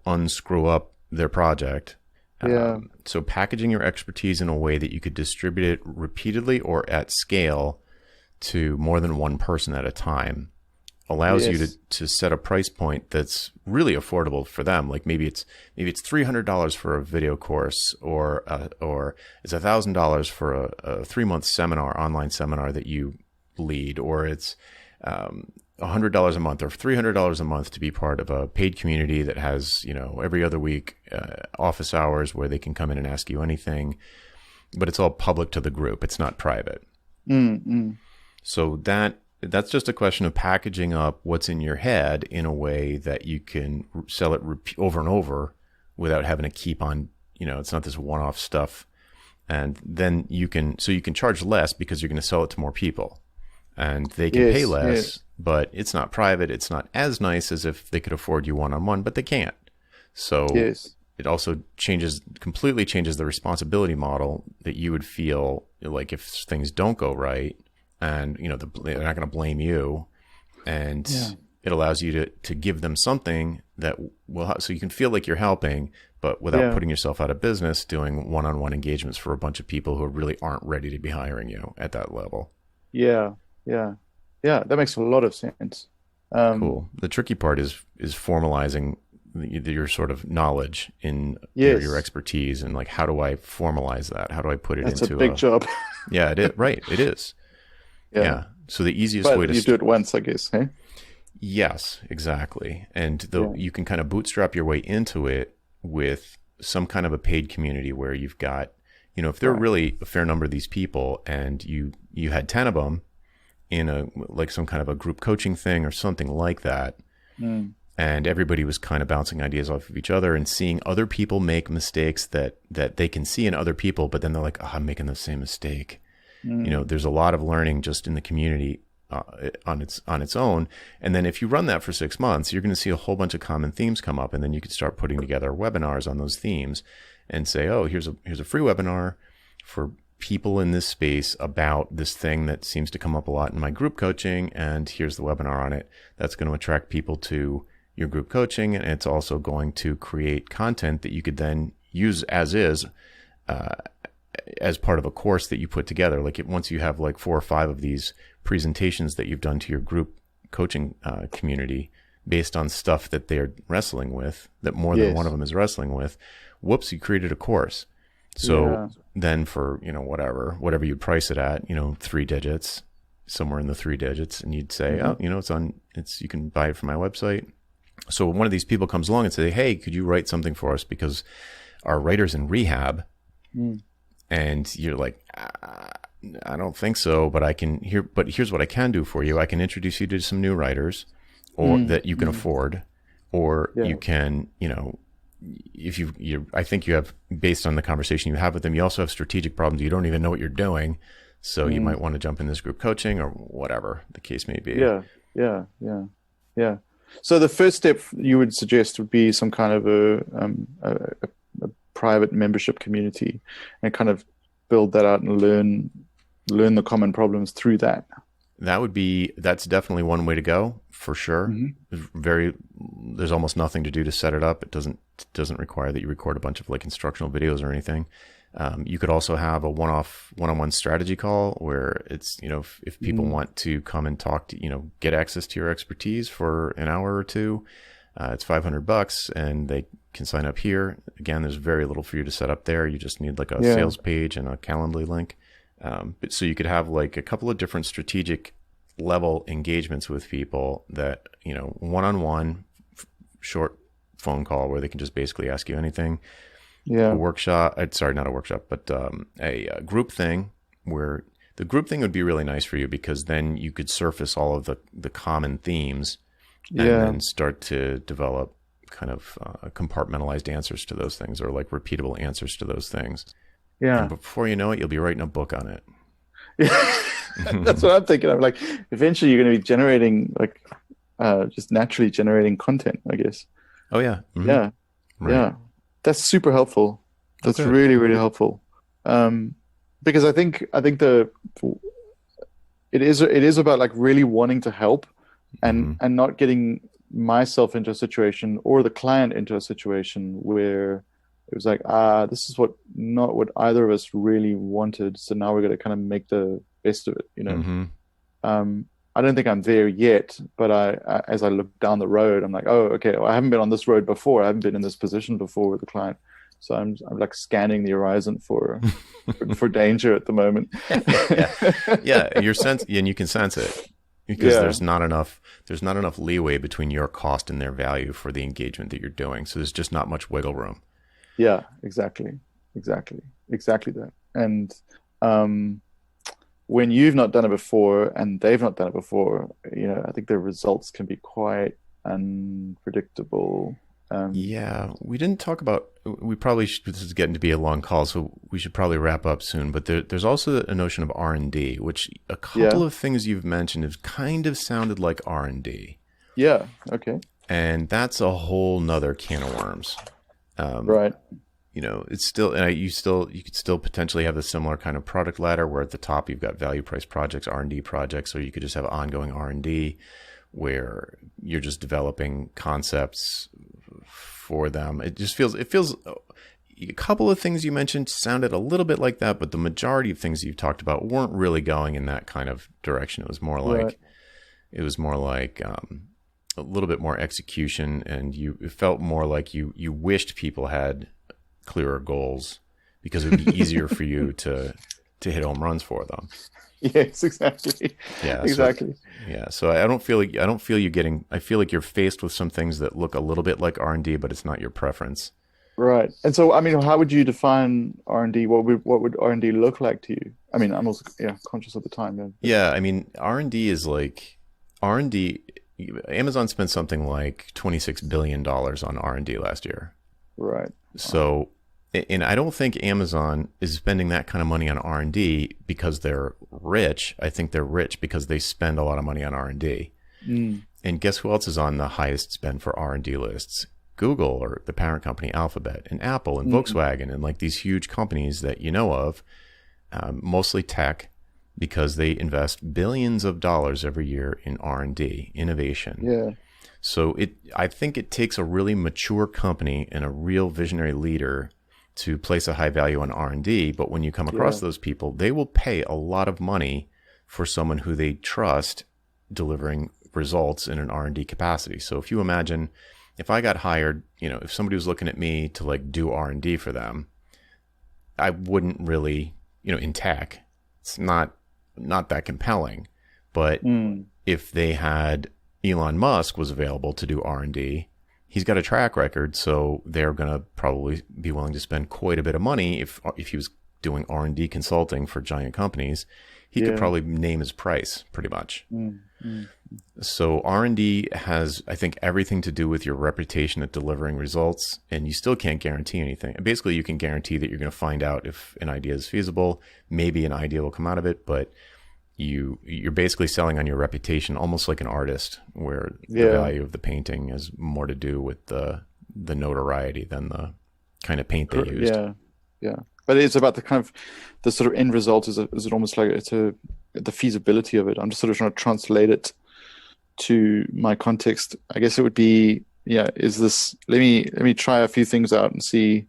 unscrew up their project. Yeah. So packaging your expertise in a way that you could distribute it repeatedly or at scale to more than one person at a time allows you to set a price point that's really affordable for them. Like maybe it's $300 for a video course, or it's $1,000 for a 3-month seminar, online seminar that you lead, or it's $100 a month or $300 a month to be part of a paid community that has, every other week office hours where they can come in and ask you anything, but it's all public to the group. It's not private. So that's just a question of packaging up what's in your head in a way that you can sell it over and over without having to keep on, it's not this one-off stuff. And then you can charge less because you're going to sell it to more people and they can pay less, but it's not private. It's not as nice as if they could afford you one-on-one, but they can't. So it also completely changes the responsibility model that you would feel like if things don't go right. And, they're not going to blame you. And it allows you to give them something that will, so you can feel like you're helping, but without putting yourself out of business, doing one-on-one engagements for a bunch of people who really aren't ready to be hiring you at that level. Yeah. That makes a lot of sense. Cool. The tricky part is formalizing your sort of knowledge in your expertise, and like, how do I formalize that? How do I put it into a big job? Yeah, it is. Right. It is. Yeah. So the easiest way to you do it once, I guess. Hey. Yes, exactly. And you can kind of bootstrap your way into it with some kind of a paid community where you've got, if there are really a fair number of these people and you had 10 of them in like some kind of a group coaching thing or something like that. And everybody was kind of bouncing ideas off of each other and seeing other people make mistakes that they can see in other people, but then they're like, oh, I'm making the same mistake. There's a lot of learning just in the community on its own. And then if you run that for 6 months, you're going to see a whole bunch of common themes come up. And then you could start putting together webinars on those themes and say, oh, here's a free webinar for people in this space about this thing that seems to come up a lot in my group coaching. And here's the webinar on it. That's going to attract people to your group coaching. And it's also going to create content that you could then use as is, as part of a course that you put together. Like once you have like 4 or 5 of these presentations that you've done to your group coaching community based on stuff that they're wrestling with, that more than one of them is wrestling with, whoops, you created a course. So then for, whatever you price it at, 3 digits, somewhere in the 3 digits, and you'd say, you can buy it from my website. So one of these people comes along and say, hey, could you write something for us? Because our writer's in rehab. And you're like, I don't think so, but here's what I can do for you. I can introduce you to some new writers or that you can afford, or you can, if I think you have, based on the conversation you have with them, you also have strategic problems. You don't even know what you're doing. So you might want to jump in this group coaching or whatever the case may be. Yeah. So the first step you would suggest would be some kind of a private membership community, and kind of build that out and learn the common problems through that. That's definitely one way to go, for sure. There's almost nothing to do to set it up. It doesn't require that you record a bunch of like instructional videos or anything. You could also have a one-on-one strategy call where it's, if people want to come and talk to, get access to your expertise for an hour or two, it's $500 and they can sign up here. Again, there's very little for you to set up there. You just need like a sales page and a Calendly link. So you could have like a couple of different strategic level engagements with people that, one-on-one, short phone call where they can just basically ask you anything. Yeah. A workshop, sorry, not a workshop, but a group thing where the group thing would be really nice for you, because then you could surface all of the common themes and then start to develop kind of compartmentalized answers to those things, or like repeatable answers to those things. Yeah. And before you know it, you'll be writing a book on it. That's what I'm thinking of. Like, eventually you're going to be generating, like, just naturally generating content, I guess. Oh yeah. Mm-hmm. Yeah. Right. Yeah. That's super helpful. That's really, really helpful. Because I think it is about like really wanting to help and not getting myself into a situation or the client into a situation where it was like, this is not what either of us really wanted. So now we're going to kind of make the best of it, I don't think I'm there yet, but as I look down the road, I'm like, oh, okay, well, I haven't been on this road before. I haven't been in this position before with the client. So I'm like scanning the horizon for danger at the moment. Yeah, and you can sense it, because there's not enough leeway between your cost and their value for the engagement that you're doing. So there's just not much wiggle room. Yeah, exactly that. And when you've not done it before and they've not done it before, I think the results can be quite unpredictable. We didn't talk about, this is getting to be a long call, so we should probably wrap up soon, but there's also a notion of R&D, which a couple of things you've mentioned have kind of sounded like R&D. Yeah. Okay. And that's a whole nother can of worms. Right. It's still, and you could still potentially have a similar kind of product ladder where at the top you've got value price projects, R&D projects, or you could just have ongoing R&D where you're just developing concepts for them. It feels a couple of things you mentioned sounded a little bit like that, but the majority of things you've talked about weren't really going in that kind of direction. It was more like a little bit more execution, and it felt more like you wished people had clearer goals because it would be easier for you to hit home runs for them. Yes, exactly. Yeah, exactly. So I feel like you're faced with some things that look a little bit like R&D, but it's not your preference. Right. And so, I mean, how would you define R&D? What would R&D look like to you? I mean, I'm also conscious of the time. Yeah, I mean, R&D is like R&D. Amazon spent something like $26 billion on R&D last year. Right. So, and I don't think Amazon is spending that kind of money on R&D because they're rich. I think they're rich because they spend a lot of money on R&D. And guess who else is on the highest spend for R&D lists? Google, or the parent company Alphabet, and Apple, and Volkswagen, and like these huge companies that you know of, mostly tech, because they invest billions of dollars every year in R&D, innovation. Yeah. So I think it takes a really mature company and a real visionary leader to place a high value on R&D. But when you come across those people, they will pay a lot of money for someone who they trust delivering results in an R&D capacity. So if you imagine, if I got hired, if somebody was looking at me to like do R&D for them, I wouldn't really, in tech, it's not that compelling. But if they had Elon Musk was available to do R&D, he's got a track record, so they're going to probably be willing to spend quite a bit of money. If he was doing R&D consulting for giant companies, he could probably name his price pretty much. So R&D has, I think, everything to do with your reputation at delivering results, and you still can't guarantee anything. Basically, you can guarantee that you're going to find out if an idea is feasible. Maybe an idea will come out of it, but you're basically selling on your reputation, almost like an artist, where the value of the painting has more to do with the notoriety than the kind of paint they used. Yeah. But it's about the sort of end result. Is it almost like the feasibility of it? I'm just sort of trying to translate it to my context. I guess it would be, is this? Let me try a few things out and see.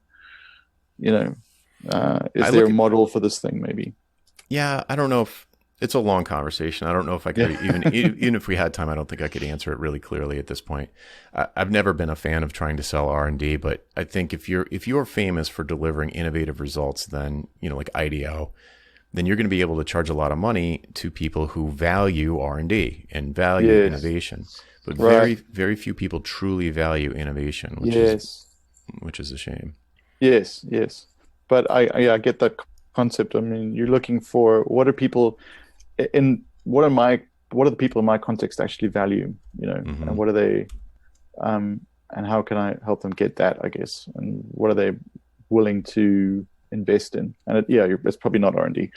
Is there a model for this thing? Maybe. Yeah, I don't know if. It's a long conversation. I don't know if I could even if we had time, I don't think I could answer it really clearly at this point. I've never been a fan of trying to sell R&D, but I think if you're famous for delivering innovative results, then like IDEO, then you're going to be able to charge a lot of money to people who value R&D and value Yes. innovation. But Right. very, very few people truly value innovation, which is a shame. Yes, yes. But I get that concept. I mean, you're looking for what are people in what are the people in my context actually value, and what are they, and how can I help them get that, I guess, and what are they willing to invest in? And it's probably not R&D.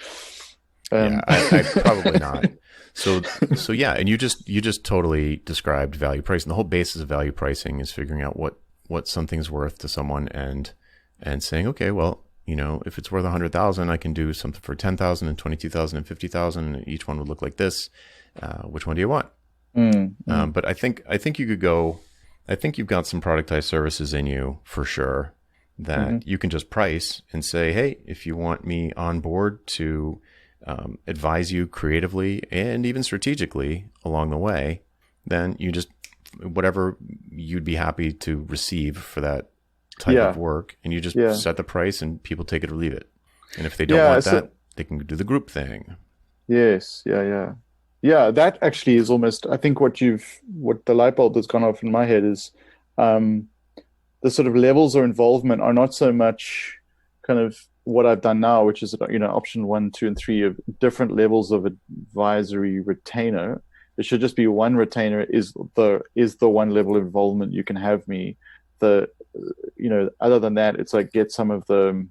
I probably not. So yeah, and you just totally described value pricing. The whole basis of value pricing is figuring out what something's worth to someone and saying, okay, well, if it's worth 100,000, I can do something for 10,000 and 22,000 and 50,000, and each one would look like this. Which one do you want? But I think you could go. I think you've got some productized services in you for sure that you can just price and say, hey, if you want me on board to advise you creatively and even strategically along the way, then you just whatever you'd be happy to receive for that type of work, and you just set the price and people take it or leave it. And if they don't want that, they can do the group thing. Yes, yeah. That actually is almost, I think what the light bulb that's gone off in my head is the sort of levels of involvement are not so much kind of what I've done now, which is option 1, 2, and 3 of different levels of advisory retainer. It should just be one retainer is the one level of involvement you can have me. Other than that, it's like get some of the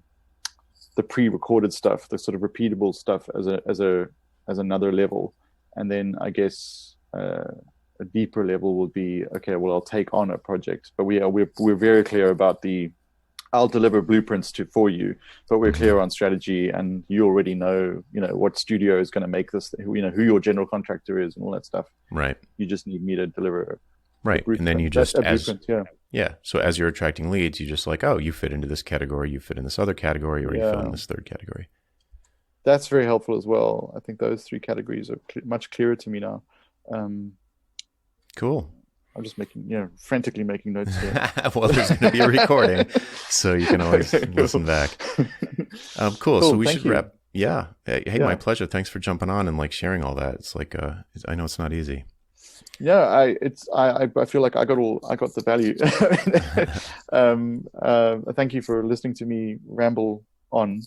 pre-recorded stuff, the sort of repeatable stuff as another level, and then I guess a deeper level would be, okay, well, I'll take on a project, but we're very clear about I'll deliver blueprints for you, but we're clear on strategy, and you already know what studio is going to make this, who your general contractor is and all that stuff. Right. You just need me to deliver. Right. And then you just, so as you're attracting leads, you just like, oh, you fit into this category, you fit in this other category, or you fit in this third category. That's very helpful as well. I think those 3 categories are much clearer to me now. Cool. I'm just frantically making notes here. Well, there's going to be a recording, so you can always listen back. Cool. So we should wrap. Yeah. Hey, my pleasure. Thanks for jumping on and sharing all that. It's like, I know it's not easy. Yeah, I feel like I got the value. Thank you for listening to me ramble on.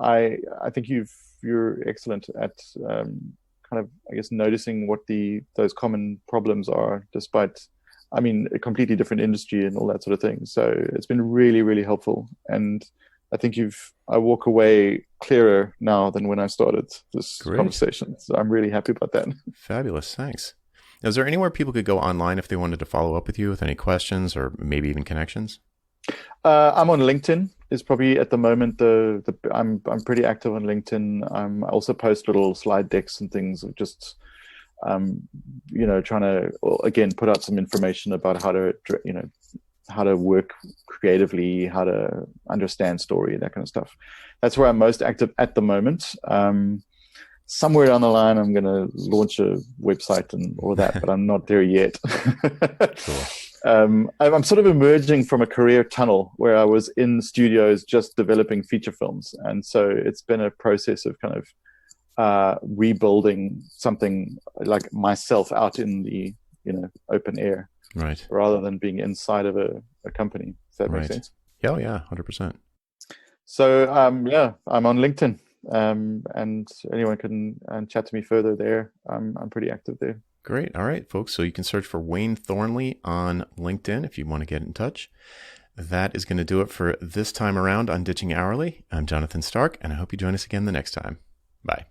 I think you're excellent at kind of, I guess, noticing what those common problems are, despite, a completely different industry and all that sort of thing. So it's been really, really helpful, and I think I walk away clearer now than when I started this conversation. So I'm really happy about that. Fabulous. Thanks. Is there anywhere people could go online if they wanted to follow up with you with any questions or maybe even connections? I'm on LinkedIn. Is probably at the moment I'm pretty active on LinkedIn. I also post little slide decks and things of just trying to again put out some information about how to work creatively, how to understand story, that kind of stuff. That's where I'm most active at the moment. Somewhere down the line, I'm going to launch a website and all that, but I'm not there yet. Cool. I'm sort of emerging from a career tunnel where I was in studios just developing feature films. And so it's been a process of kind of rebuilding something like myself out in the open air. Right. Rather than being inside of a company. Does that make sense? Yeah, 100%. So, I'm on LinkedIn, and anyone can chat to me further there. I'm pretty active there. Great. All right, folks. So you can search for Wayne Thornley on LinkedIn if you want to get in touch. That is going to do it for this time around on Ditching Hourly. I'm Jonathan Stark, and I hope you join us again the next time. Bye.